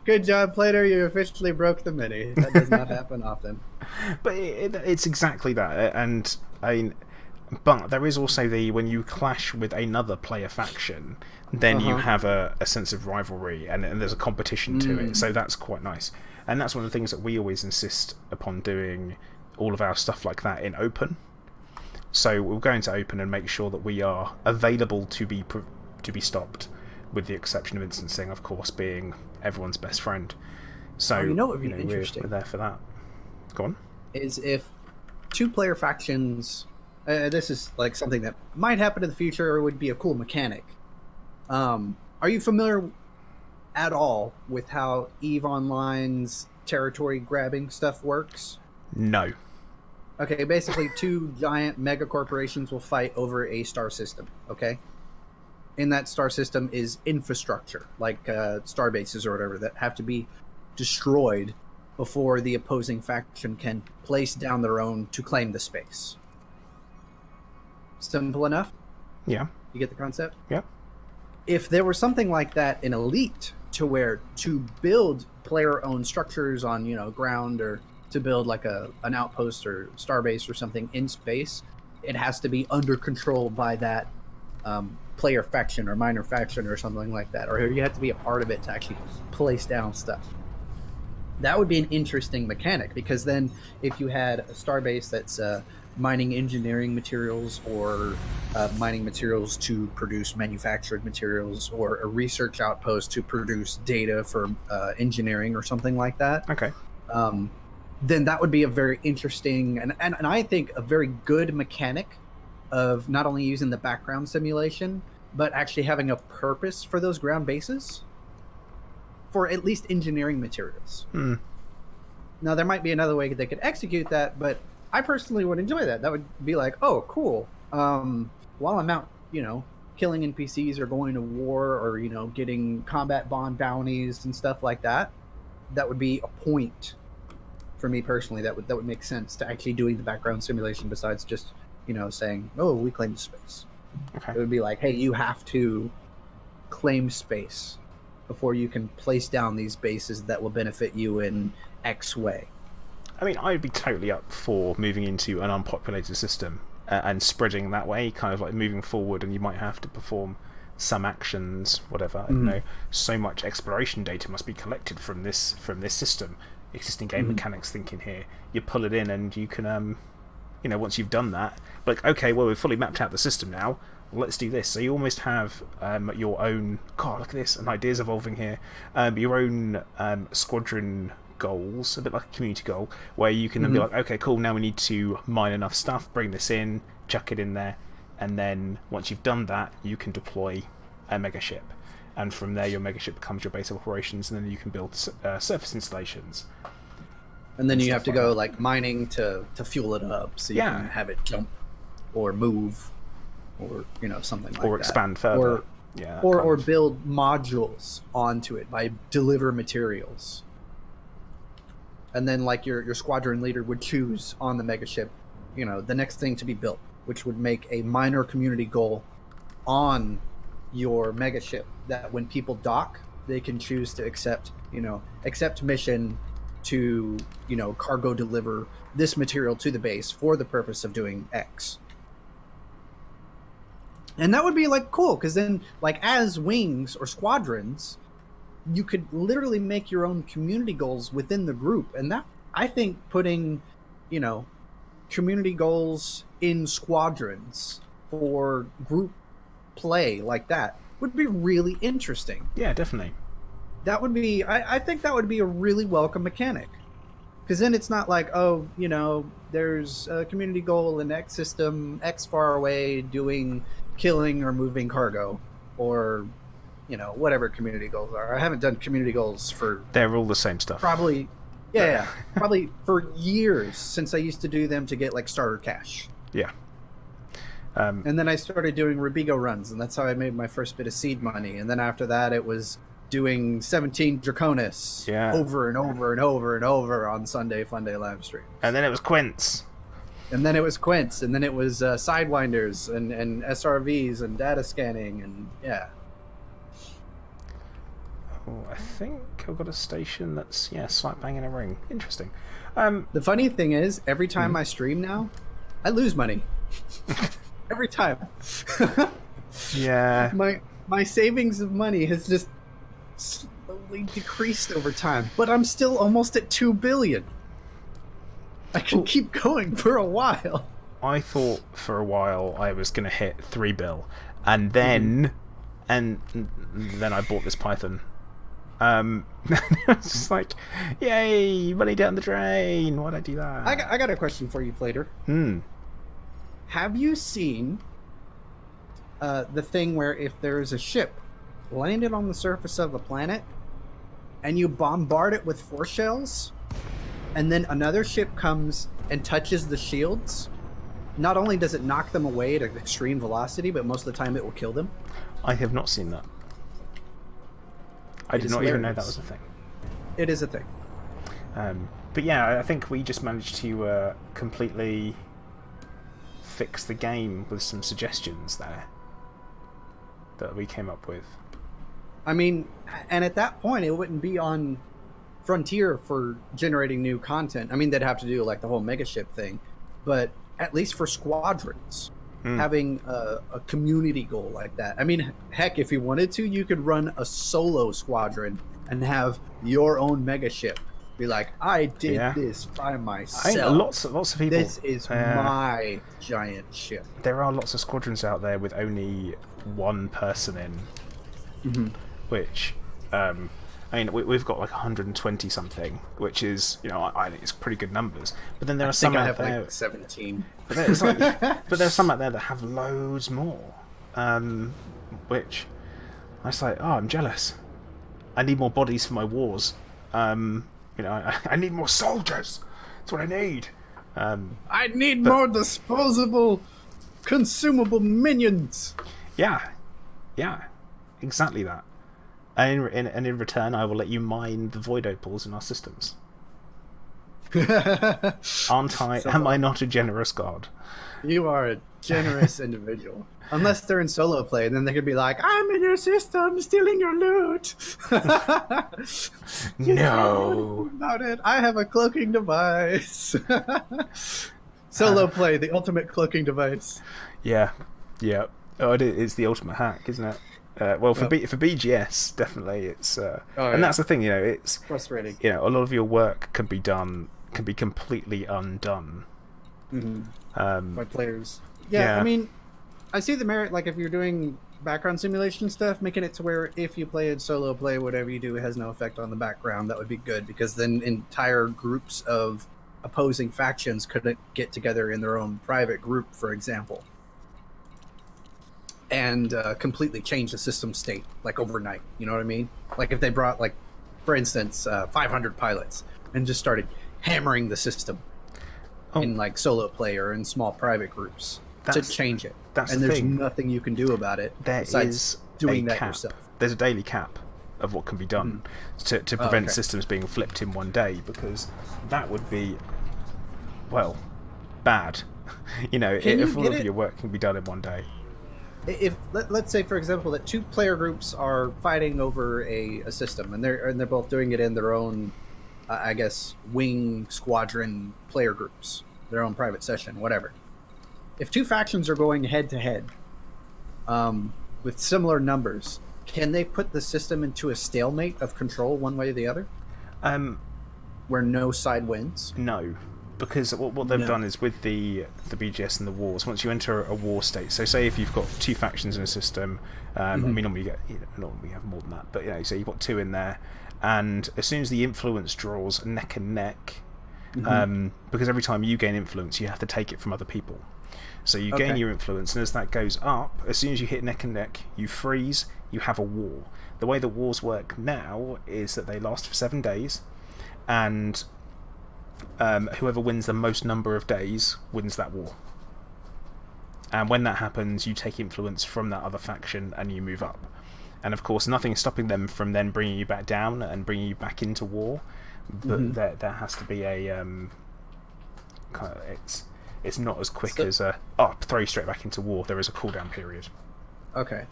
Good job, Plato. You officially broke the mini. That does not happen often. But it's exactly that, and but there is also when you clash with another player faction, then you have a sense of rivalry, and there's a competition to it. So that's quite nice, and that's one of the things that we always insist upon doing. All of our stuff like that in open. So we'll go into open and make sure that we are available to be stopped, with the exception of instancing, of course, being everyone's best friend. So what would be interesting? We're there for that. Go on. Is if two player factions. This is like something that might happen in the future, or would be a cool mechanic. Are you familiar at all with how EVE Online's territory grabbing stuff works? No. Okay, basically two giant mega corporations will fight over a star system, okay? In that star system is infrastructure, like star bases or whatever, that have to be destroyed before the opposing faction can place down their own to claim the space. Simple enough? Yeah. You get the concept? Yeah. If there were something like that in Elite, to build player-owned structures on, ground, or to build like an outpost or starbase or something in space, it has to be under control by that player faction or minor faction or something like that, or you have to be a part of it to actually place down stuff. That would be an interesting mechanic, because then if you had a starbase that's mining engineering materials, or mining materials to produce manufactured materials, or a research outpost to produce data for engineering or something like that. Okay. Then that would be a very interesting and I think a very good mechanic of not only using the background simulation, but actually having a purpose for those ground bases for at least engineering materials. Now, there might be another way they could execute that, but I personally would enjoy that. That would be like, oh, cool. While I'm out, killing NPCs or going to war, or, getting combat bond bounties and stuff like that, that would be a point for me personally. That would make sense to actually doing the background simulation, besides just, saying, oh, we claim space. Okay. It would be like, hey, you have to claim space before you can place down these bases that will benefit you in X way. I mean, I'd be totally up for moving into an unpopulated system and spreading that way, kind of like moving forward, and you might have to perform some actions, whatever. I don't know. So much exploration data must be collected from this system. Existing game mechanics thinking here. You pull it in, and you can, once you've done that, like, okay, well, we've fully mapped out the system now. Let's do this. So you almost have your own. God, look at this! An idea's evolving here. Your own squadron goals, a bit like a community goal, where you can then be like, okay, cool, now we need to mine enough stuff, bring this in, chuck it in there, and then once you've done that, you can deploy a mega ship, and from there your mega ship becomes your base of operations, and then you can build surface installations. And then you have to go like mining to fuel it up, so you can have it jump or move, or something like that, or expand further, or build modules onto it by deliver materials. And then, like, your squadron leader would choose on the megaship, the next thing to be built, which would make a minor community goal on your megaship, that when people dock, they can choose to accept mission to, cargo deliver this material to the base for the purpose of doing X. And that would be, like, cool, because then, like, as wings or squadrons, you could literally make your own community goals within the group, and I think putting, you know, community goals in squadrons for group play like that would be really interesting. Yeah, definitely. That would be, I think that would be a really welcome mechanic. Because then it's not like, oh, you know, there's a community goal in X system, X far away, doing killing or moving cargo, or, you know, whatever community goals are. I haven't done community goals for They're all the same stuff. probably, yeah, probably for years since I used to do them to get like starter cash. Yeah. And then I started doing Rubigo runs, and that's how I made my first bit of seed money. And then after that, it was doing 17 Draconis over and over and over and over on Sunday Funday live stream. And then it was Quince. And then it was Quince, and then it was Sidewinders and SRVs and data scanning, and yeah. Oh, I think I've got a station that's, slap bang in a ring. Interesting. The funny thing is, every time I stream now, I lose money. Every time. Yeah. My savings of money has just slowly decreased over time, but I'm still almost at 2 billion. I can keep going for a while. I thought for a while I was going to hit 3 bill, and then I bought this Python. It's just like, yay, money down the drain. Why'd I do that? I got a question for you, Plater. Have you seen the thing where if there is a ship landed on the surface of a planet and you bombard it with force shells, and then another ship comes and touches the shields, not only does it knock them away at an extreme velocity, but most of the time it will kill them? I have not seen that. I did not even know that was a thing. It is a thing. But yeah, I think we just managed to completely fix the game with some suggestions there that we came up with. I mean, and at that point, it wouldn't be on Frontier for generating new content. I mean, they'd have to do like the whole megaship thing, but at least for squadrons, having a community goal like that. I mean, heck, if you wanted to, you could run a solo squadron and have your own megaship. Be like, I did this by myself. Lots of people. This is my giant ship. There are lots of squadrons out there with only one person in, which, I mean, we've got like 120 something, which is, I think it's pretty good numbers. But then there are some out there. Like 17. But there's some out there that have loads more, which I was like, I'm jealous. I need more bodies for my wars. I need more soldiers. That's what I need. I need more disposable, consumable minions. Yeah, exactly that. And in return, I will let you mine the void opals in our systems. Am I not a generous god? You are a generous individual. Unless they're in solo play, and then they could be like, I'm in your system, stealing your loot. No. About it. I have a cloaking device. Solo play, the ultimate cloaking device. Yeah. Oh, it's the ultimate hack, isn't it? For BGS, definitely, it's and that's the thing, it's frustrating. A lot of your work can be completely undone by players. Yeah, I mean, I see the merit, like if you're doing background simulation stuff, making it to where if you play it solo play, whatever you do has no effect on the background. That would be good, because then entire groups of opposing factions couldn't get together in their own private group, for example, and completely change the system state, like overnight. You know what I mean? Like if they brought, like, for instance, 500 pilots and just started hammering the system in like solo play or in small private groups to change it. And there's nothing you can do about it besides doing that yourself. There's a daily cap of what can be done to prevent systems being flipped in one day, because that would be, well, bad. If all of your work can be done in one day. If let's say, for example, that two player groups are fighting over a system, and they're both doing it in their own, I guess, wing squadron player groups, their own private session, whatever. If two factions are going head to head, with similar numbers, can they put the system into a stalemate of control one way or the other? where no side wins? No, because what they've No. done is with the BGS and the wars. Once you enter a war state, so say if you've got two factions in a system, I mean normally normally you have more than that, but so you've got two in there, and as soon as the influence draws neck and neck, because every time you gain influence, you have to take it from other people. So you gain your influence, and as that goes up, as soon as you hit neck and neck, you freeze. You have a war. The way the wars work now is that they last for 7 days, and whoever wins the most number of days wins that war. And when that happens, you take influence from that other faction and you move up. And of course, nothing is stopping them from then bringing you back down and bringing you back into war. But there has to be a kind of, it's not as quick as throw you straight back into war. There is a cooldown period. Okay.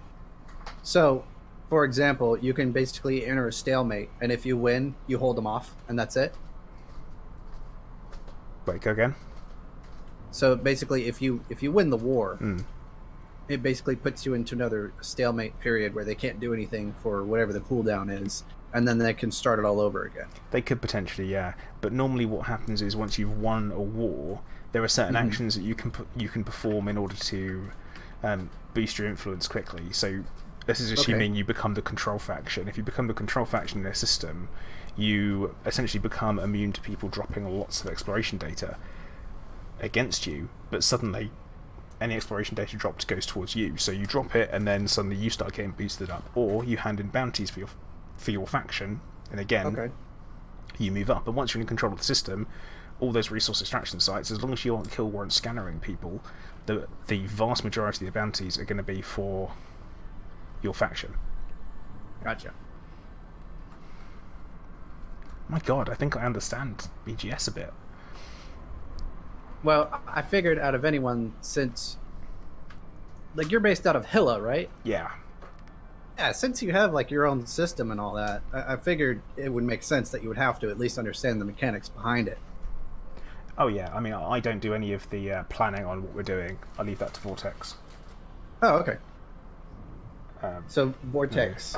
So, for example, you can basically enter a stalemate, and if you win, you hold them off, and that's it. Wait, go again. So basically, if you win the war, it basically puts you into another stalemate period where they can't do anything for whatever the cooldown is, and then they can start it all over again. They could potentially, yeah. But normally, what happens is once you've won a war, there are certain actions that you can perform in order to boost your influence quickly. So this is assuming you become the control faction. If you become the control faction in a system, you essentially become immune to people dropping lots of exploration data against you, but suddenly any exploration data dropped goes towards you. So you drop it, and then suddenly you start getting boosted up, or you hand in bounties for your faction, and again you move up. But once you're in control of the system, all those resource extraction sites, as long as you aren't kill warrant scannering people, the vast majority of the bounties are going to be for your faction. Gotcha. My God, I think I understand BGS a bit. Well, I figured out of anyone, since like you're based out of Hilla, right? Yeah. Yeah, since you have like your own system and all that, I figured it would make sense that you would have to at least understand the mechanics behind it. Oh yeah, I mean, I don't do any of the planning on what we're doing. I leave that to Vortex. Oh, okay. So Vortex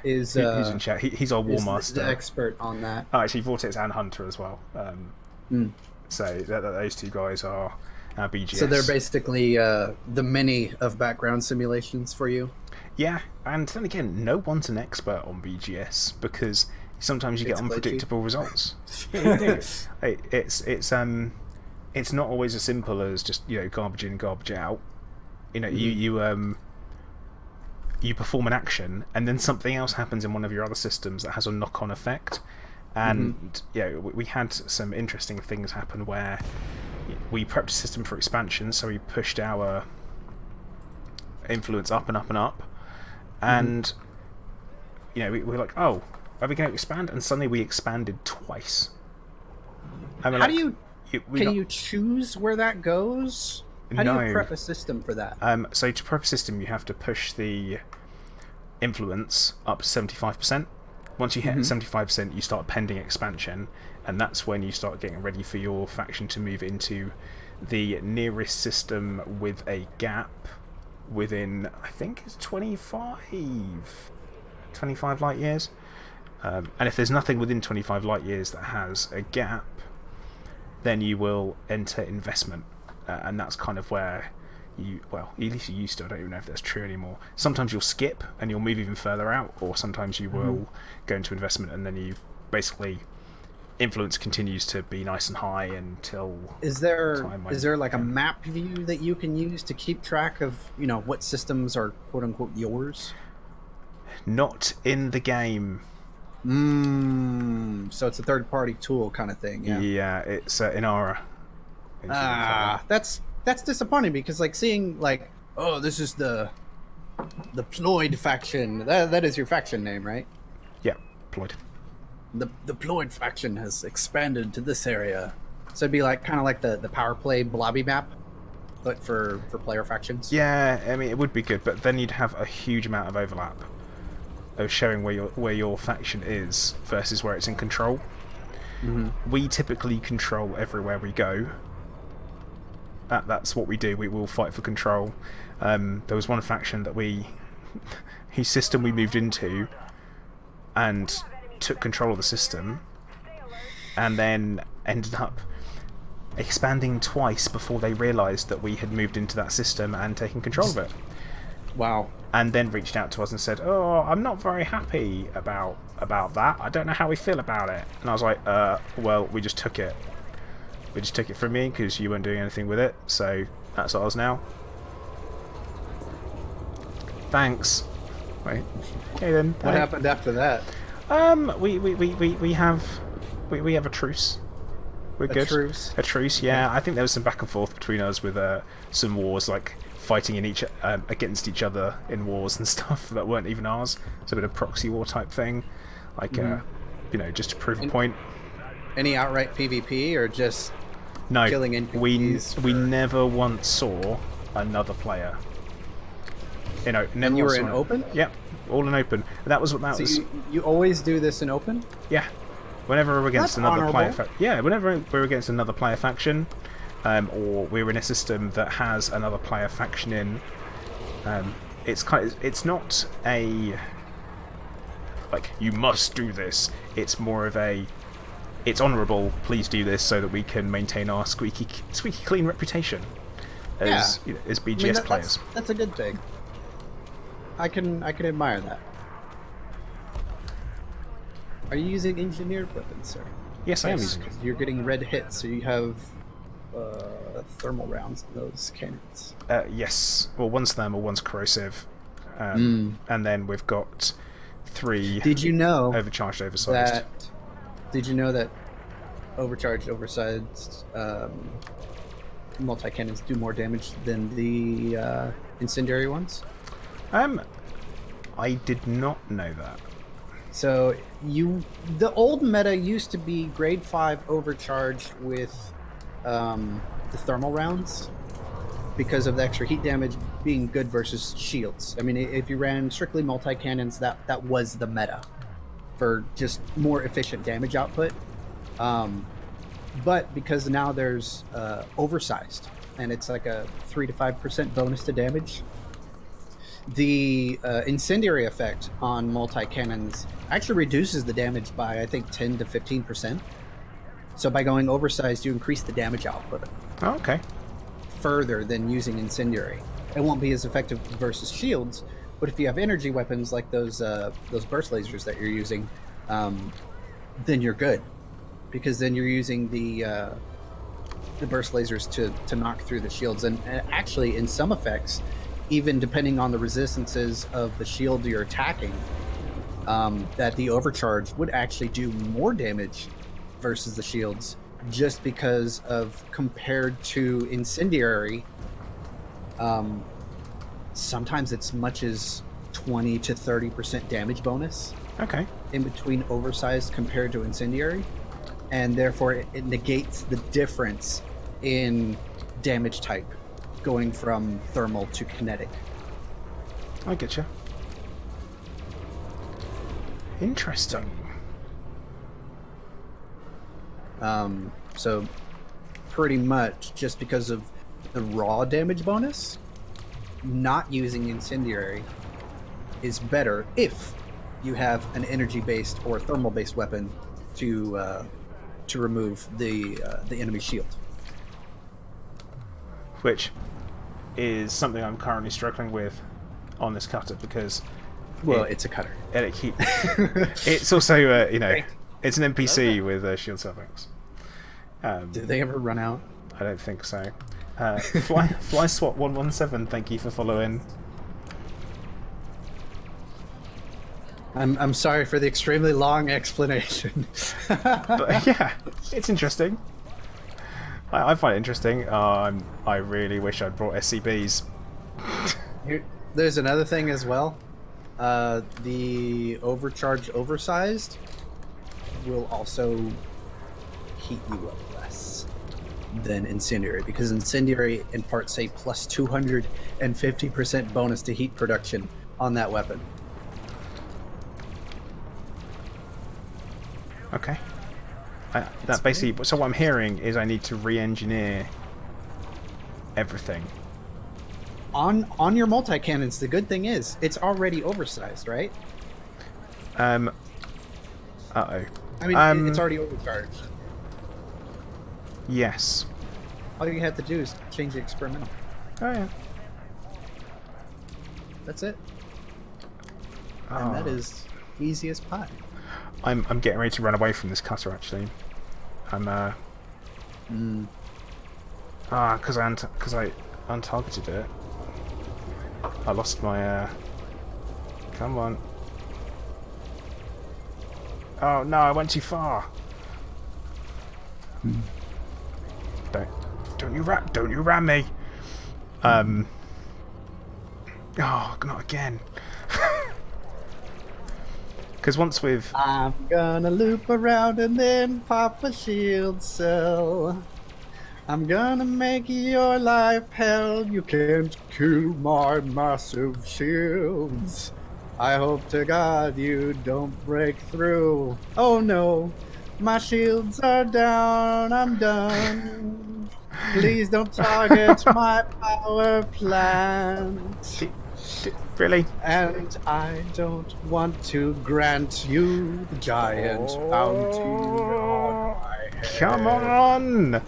is he's in chat. He's our war is master, the expert on that. Oh, actually, Vortex and Hunter as well. So those two guys are our BGS. So they're basically the many of background simulations for you. Yeah, and then again, no one's an expert on BGS because sometimes you get unpredictable results. Yeah, you do. It's not always as simple as just garbage in, garbage out. You perform an action, and then something else happens in one of your other systems that has a knock-on effect. And we had some interesting things happen where we prepped a system for expansion, so we pushed our influence up and up and up, and we were like, oh, are we going to expand? And suddenly we expanded twice. How do you can you choose where that goes? How do you prep a system for that? So to prep a system, you have to push the influence up to 75%. Once you hit 75%, you start pending expansion, and that's when you start getting ready for your faction to move into the nearest system with a gap within, I think it's 25 light years. And if there's nothing within 25 light years that has a gap, then you will enter investment. And that's kind of where at least you used to. I don't even know if that's true anymore. Sometimes you'll skip and you'll move even further out, or sometimes you will go into investment, and then you basically influence continues to be nice and high until. Is there like a map view that you can use to keep track of what systems are quote unquote yours? Not in the game. So it's a third party tool kind of thing. Yeah, it's in Aura. That's disappointing, because like seeing this is the Ploid faction. That is your faction name, right? Yeah, Ploid. The Ploid faction has expanded to this area, so it'd be kind of like the power play blobby map, but for player factions. Yeah, I mean it would be good, but then you'd have a huge amount of overlap of showing where your faction is versus where it's in control. We typically control everywhere we go. That's what we do. We will fight for control. There was one faction that whose system we moved into and took control of the system, and then ended up expanding twice before they realised that we had moved into that system and taken control of it. Wow. And then reached out to us and said, "Oh, I'm not very happy about that. I don't know how we feel about it." And I was like, "Well, we just took it. We just took it from you because you weren't doing anything with it. So that's ours now. Thanks." Right. Okay then. What happened after that? We have a truce. We're good. A truce. Yeah. I think there was some back and forth between us with some wars, like fighting against each other in wars and stuff that weren't even ours. It's a bit of proxy war type thing, like just to prove a point. Any outright PvP or just killing NPCs? We never once saw another player. Never. And you were in open? Yep, all in open. And that was. You always do this in open? Yeah. Whenever we're against another player whenever we're against another player faction, or we're in a system that has another player faction in, it's not a like you must do this. It's more of a it's honourable. Please do this so that we can maintain our squeaky clean reputation as as BGS players. That's a good thing. I can admire that. Are you using engineered weapons, sir? Yes, I am using it. You're getting red hits, so you have thermal rounds in those cannons. Yes. Well, one's thermal, one's corrosive. And then we've got 3 overcharged, oversized. Did you know that overcharged, oversized multi-cannons do more damage than the incendiary ones? I did not know that. So the old meta used to be grade 5 overcharged with the thermal rounds because of the extra heat damage being good versus shields. I mean, if you ran strictly multi-cannons, that was the meta for just more efficient damage output. But because now there's oversized, and it's like a 3 to 5% bonus to damage, the incendiary effect on multi-cannons actually reduces the damage by, I think, 10 to 15%. So by going oversized, you increase the damage output. Oh, okay. Further than using incendiary. It won't be as effective versus shields, but if you have energy weapons like those burst lasers that you're using, then you're good, because then you're using the burst lasers to knock through the shields, and actually in some effects, even depending on the resistances of the shield you're attacking, that the overcharge would actually do more damage versus the shields, just because of, compared to incendiary, sometimes it's much as 20 to 30% damage bonus. Okay. In between oversized compared to incendiary, and therefore it negates the difference in damage type going from thermal to kinetic. I get you. Interesting. So pretty much just because of the raw damage bonus, not using incendiary is better if you have an energy-based or thermal-based weapon to remove the enemy shield. Which is something I'm currently struggling with on this cutter, because it's a cutter. It's also it's an NPC with shield suffix. Did they ever run out? I don't think so. Fly Swap 117, thank you for following. I'm sorry for the extremely long explanation. But yeah, it's interesting. I find it interesting. I really wish I'd brought SCBs. There's another thing as well. The overcharged oversized will also heat you up less than incendiary, because incendiary imparts a plus 250% bonus to heat production on that weapon. Okay. That basically. So what I'm hearing is I need to re-engineer everything. On your multi-cannons, the good thing is it's already oversized, right? Uh-oh. I mean, it's already overcharged. Yes. All you have to do is change the experimental. Oh yeah. That's it. And that is easy as pie. I'm getting ready to run away from this cutter actually. I'm because I untargeted it. I lost my come on. Oh no, I went too far. Don't you ram me. Oh, not again. Because once we've... I'm gonna loop around and then pop a shield cell. I'm gonna make your life hell. You can't kill my massive shields. I hope to God you don't break through. Oh no, my shields are down. I'm done. Please don't target my power plant. Really? And I don't want to grant you the giant bounty on my head. Come on!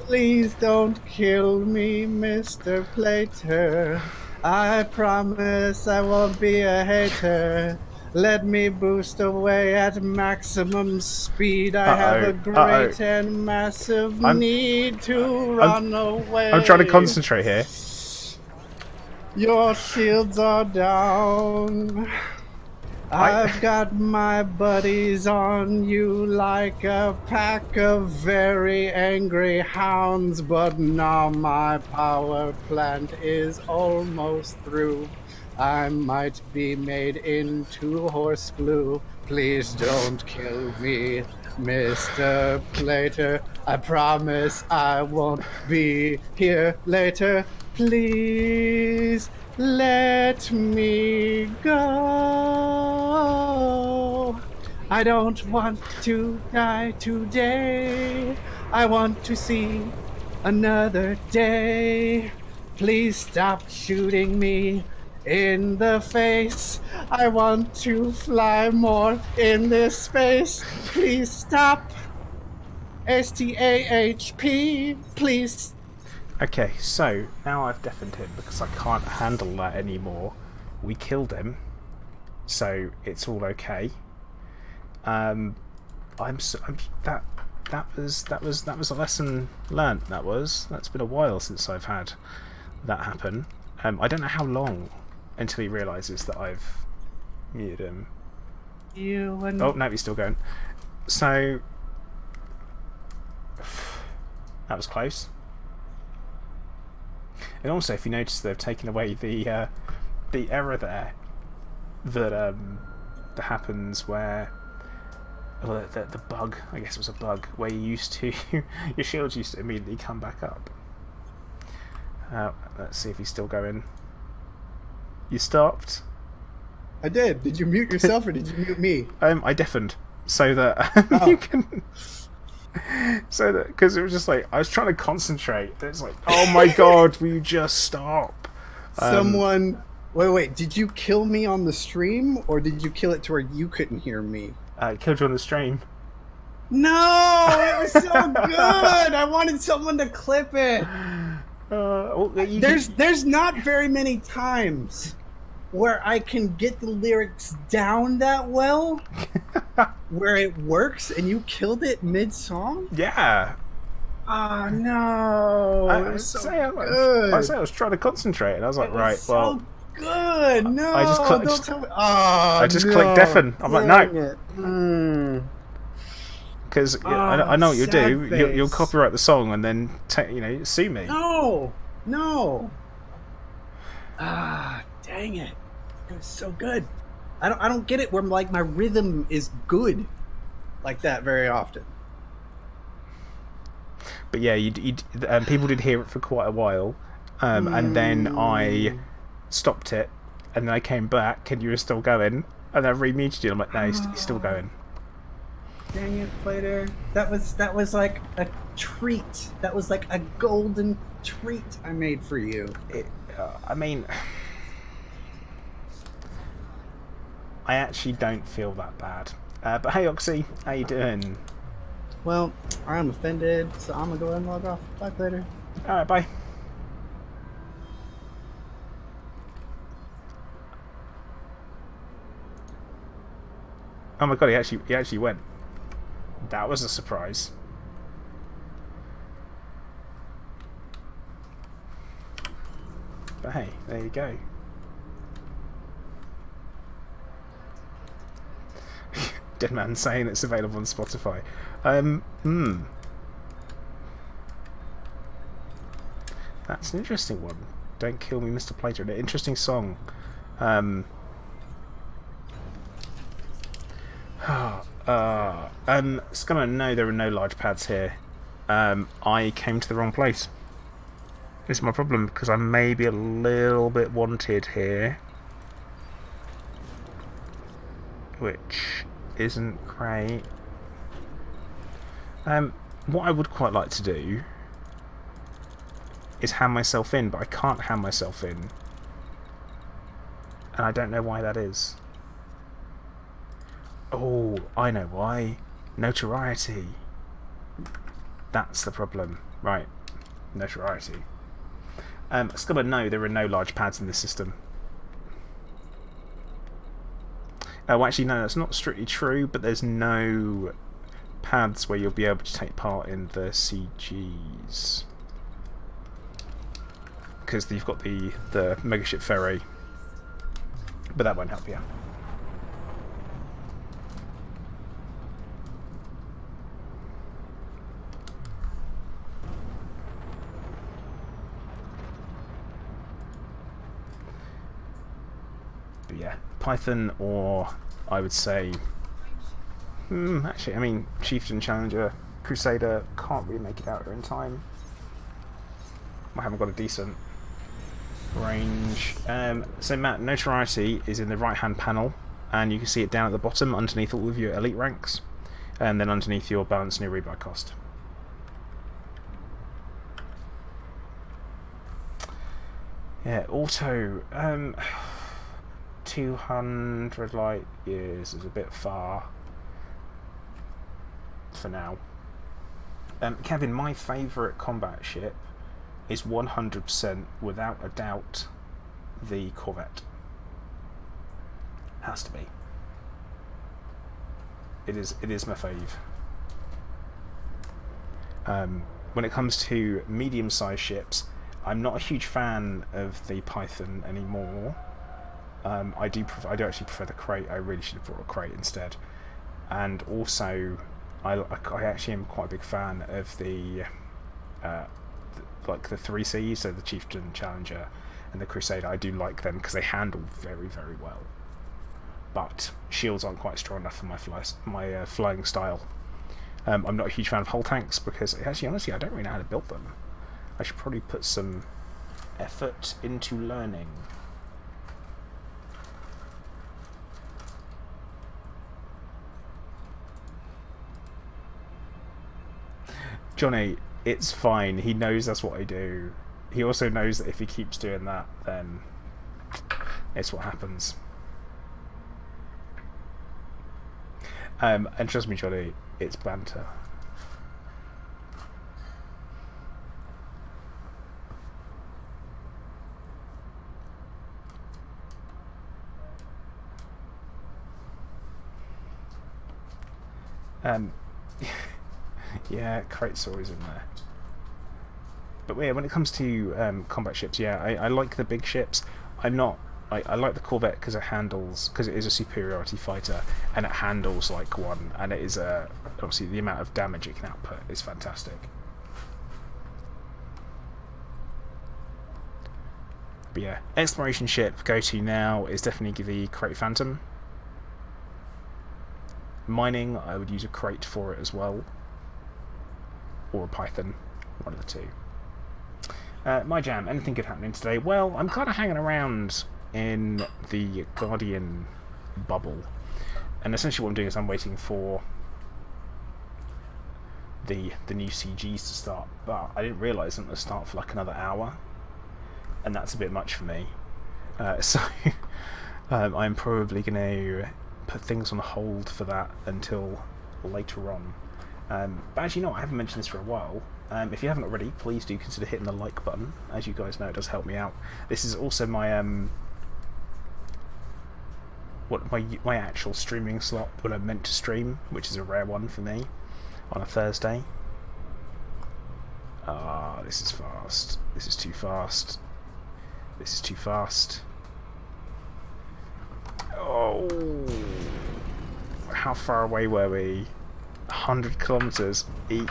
Please don't kill me, Mr. Plater. I promise I won't be a hater. Let me boost away at maximum speed. I have a great and massive need to run away. I'm trying to concentrate here. Your shields are down. I've got my buddies on you like a pack of very angry hounds, but now my power plant is almost through. I might be made into horse glue. Please don't kill me, Mr. Plater. I promise I won't be here later. Please let me go. I don't want to die today. I want to see another day. Please stop shooting me in the face. I want to fly more in this space. Please stop. STAHP, please. Okay, so now I've deafened him because I can't handle that anymore. We killed him, so it's all okay. That was a lesson learnt. That's been a while since I've had that happen. I don't know how long until he realises that I've muted him. Oh no, he's still going. So that was close. And also, if you notice, they've taken away the error there that happens where, well, the bug. I guess it was a bug where you used to your shields used to immediately come back up. Let's see if he's still going. You stopped. I did. Did you mute yourself or did you mute me? I deafened so that you can. So that, because it was just like I was trying to concentrate. It's like, oh my god, will you just stop? Someone, wait. Did you kill me on the stream or did you kill it to where you couldn't hear me? Killed you on the stream. No, it was so good. I wanted someone to clip it. There's not very many times where I can get the lyrics down that well, where it works, and you killed it mid-song? Yeah. Oh, no. I say I was trying to concentrate, and I was like, right, well... so good. No, I just clicked, don't tell me. Oh, I just clicked deafen. I'm like, no. Because I know what you'll do. You'll copyright the song and then sue me. No. Dang it. It was so good. I don't get it where like my rhythm is good like that very often. But yeah, people did hear it for quite a while, and then I stopped it, and then I came back, and you were still going, and I remuted you. I'm like, no, he's still going. Dang it, Plater. That was like a treat. That was like a golden treat I made for you. I mean, I actually don't feel that bad. But hey, Oxy, how you doing? Well, I'm offended, so I'm gonna go ahead and log off. Talk later. Alright, bye. Oh my god, he actually went. That was a surprise. But hey, there you go. Dead Man saying it's available on Spotify. That's an interesting one. Don't Kill Me, Mr. Plato. An interesting song. It's gonna know there are no large pads here. I came to the wrong place. This is my problem, because I may be a little bit wanted here. Which isn't great. What I would quite like to do is hand myself in, but I can't hand myself in. And I don't know why that is. Oh, I know why. Notoriety. That's the problem. Right. Notoriety. It's got to know there are no large pads in this system. Oh, actually, no, that's not strictly true, but there's no paths where you'll be able to take part in the CGs. Because you've got the megaship ferry. But that won't help you. But yeah, Python, or I would say... actually, I mean, Chieftain, Challenger, Crusader can't really make it out here in time. I haven't got a decent range. So Matt, Notoriety is in the right hand panel, and you can see it down at the bottom underneath all of your elite ranks, and then underneath your balance near rebuy cost. Yeah, auto 200 light years is a bit far for now. Kevin, my favourite combat ship is 100% without a doubt the Corvette. Has to be. It is my fave. When it comes to medium-sized ships, I'm not a huge fan of the Python anymore. I do actually prefer the crate. I really should have brought a crate instead. And also, I actually am quite a big fan of the like the 3Cs, so the Chieftain, Challenger, and the Crusader. I do like them because they handle very, very well. But shields aren't quite strong enough for my flying style. I'm not a huge fan of hull tanks because, actually, honestly, I don't really know how to build them. I should probably put some effort into learning. Johnny, it's fine. He knows that's what I do. He also knows that if he keeps doing that, then it's what happens. And trust me, Johnny, it's banter. Yeah, crate's always in there. But yeah, when it comes to combat ships, yeah, I like the big ships. I like the Corvette because it is a superiority fighter, and it handles like one, and it is obviously the amount of damage it can output is fantastic. But yeah, exploration ship go-to now is definitely the Crate Phantom. Mining, I would use a crate for it as well, or a Python, one of the two. My jam, anything good happening today? Well, I'm kind of hanging around in the Guardian bubble, and essentially what I'm doing is I'm waiting for the new CGs to start, but I didn't realise them to start for like another hour, and that's a bit much for me. So I'm probably going to put things on hold for that until later on. But as you know, I haven't mentioned this for a while. If you haven't already, please do consider hitting the like button. As you guys know, it does help me out. This is also my my actual streaming slot when I'm meant to stream, which is a rare one for me, on a Thursday. Ah, this is fast. This is too fast. This is too fast. Oh, how far away were we? 100 kilometers. Eek.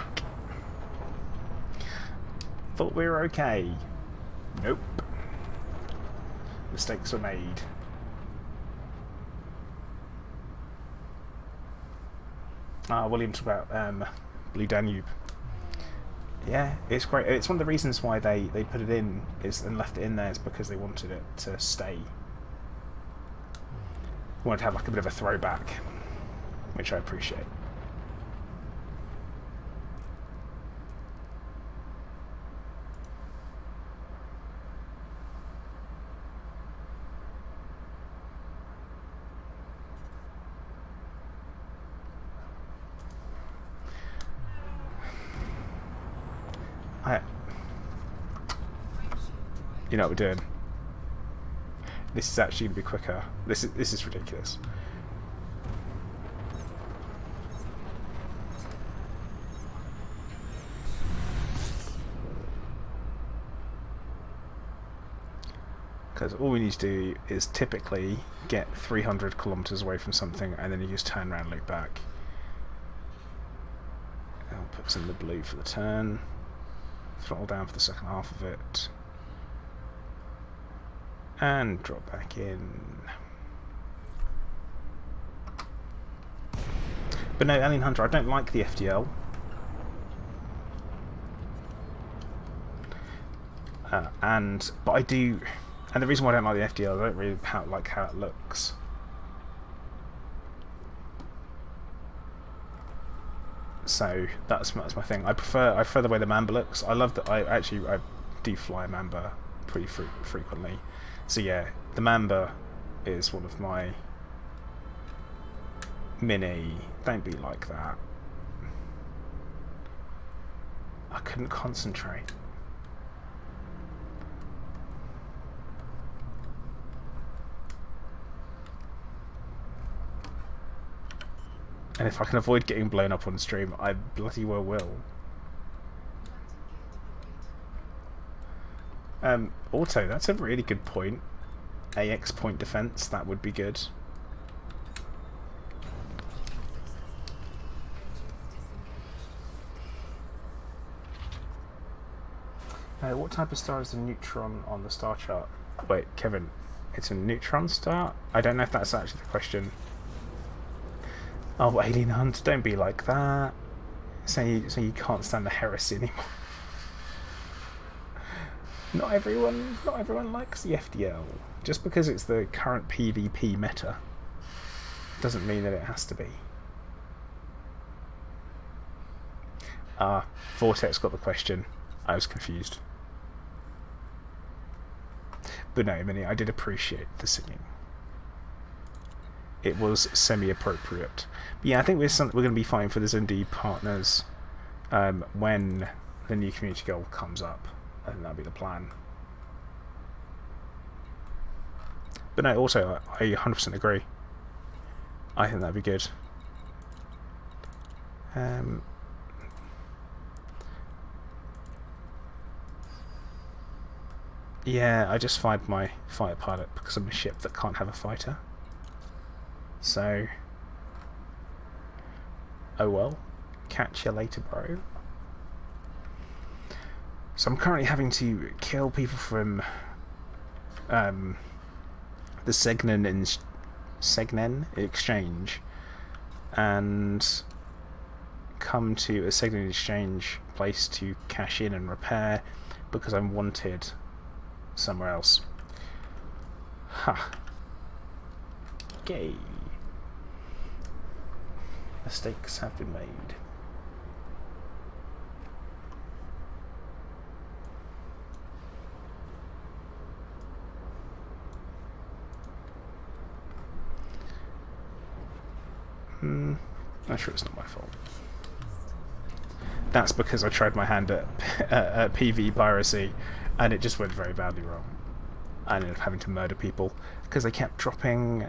Thought we were okay. Nope. Mistakes were made. William talked about Blue Danube. Yeah, it's great. It's one of the reasons why they put it in and left it in there is because they wanted it to stay. Wanted to have like a bit of a throwback, which I appreciate. You know what we're doing. This is actually going to be quicker. This is ridiculous. Because all we need to do is typically get 300 kilometers away from something, and then you just turn around and loop back. I'll put us in the blue for the turn. Throttle down for the second half of it. And drop back in. But no, Alien Hunter, I don't like the FDL. But I do, and the reason why I don't like the FDL, I don't really like how it looks. So that's my thing. I prefer the way the Mamba looks. I love that. I do fly Mamba pretty frequently. So yeah, the Mamba is one of my mini. Don't be like that. I couldn't concentrate. And if I can avoid getting blown up on stream, I bloody well will. Auto, that's a really good point. AX point defense, that would be good. What type of star is the neutron on the star chart? Wait, Kevin, it's a neutron star? I don't know if that's actually the question. Oh, Alien Hunt, don't be like that. So you can't stand the heresy anymore. Not everyone likes the FDL. Just because it's the current PvP meta doesn't mean that it has to be. Vortex got the question. I was confused. But no, Minnie, I did appreciate the singing. It was semi-appropriate. But yeah, I think we're going to be fighting for the Zindi partners when the new community goal comes up. I think that'll be the plan. But no, also, I 100% agree. I think that'd be good. Yeah, I just fired my fighter pilot because I'm a ship that can't have a fighter. So, oh well. Catch you later, bro. So I'm currently having to kill people from the Segnen exchange and come to a Segnen exchange place to cash in and repair because I'm wanted somewhere else. Ha. Okay. Mistakes have been made. I'm sure it's not my fault. that's because I tried my hand at PV piracy, and it just went very badly wrong. I ended up having to murder people because they kept dropping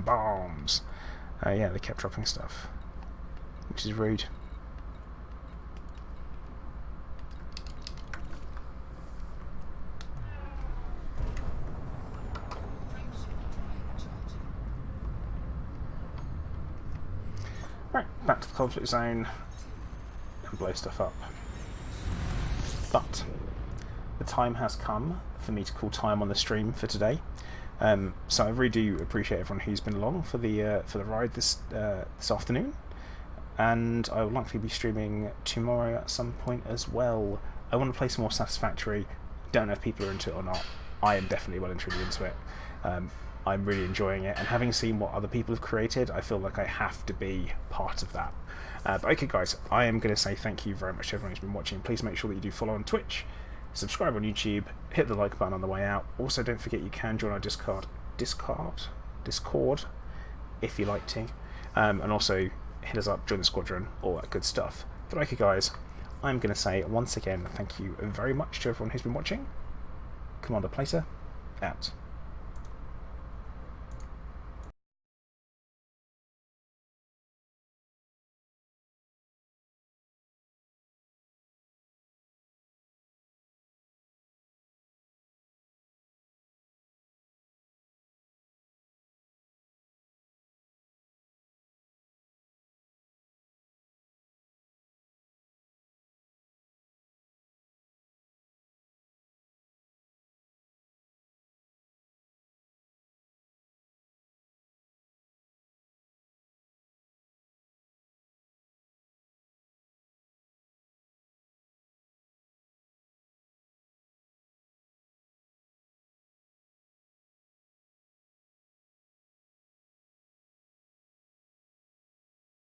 bombs. Yeah, they kept dropping stuff, which is rude. Right, back to the conflict zone and blow stuff up. But the time has come for me to call time on the stream for today. So I really do appreciate everyone who's been along for the ride this afternoon, and I will likely be streaming tomorrow at some point as well. I want to play some more Satisfactory. Don't know if people are into it or not. I am definitely well and truly into it. I'm really enjoying it, and having seen what other people have created, I feel like I have to be part of that. But okay guys, I am going to say thank you very much to everyone who's been watching. Please make sure that you do follow on Twitch, subscribe on YouTube, hit the like button on the way out. Also, don't forget you can join our Discord if you like to, and also hit us up, join the squadron, all that good stuff. But okay guys, I'm going to say once again thank you very much to everyone who's been watching. Commander Placer, out.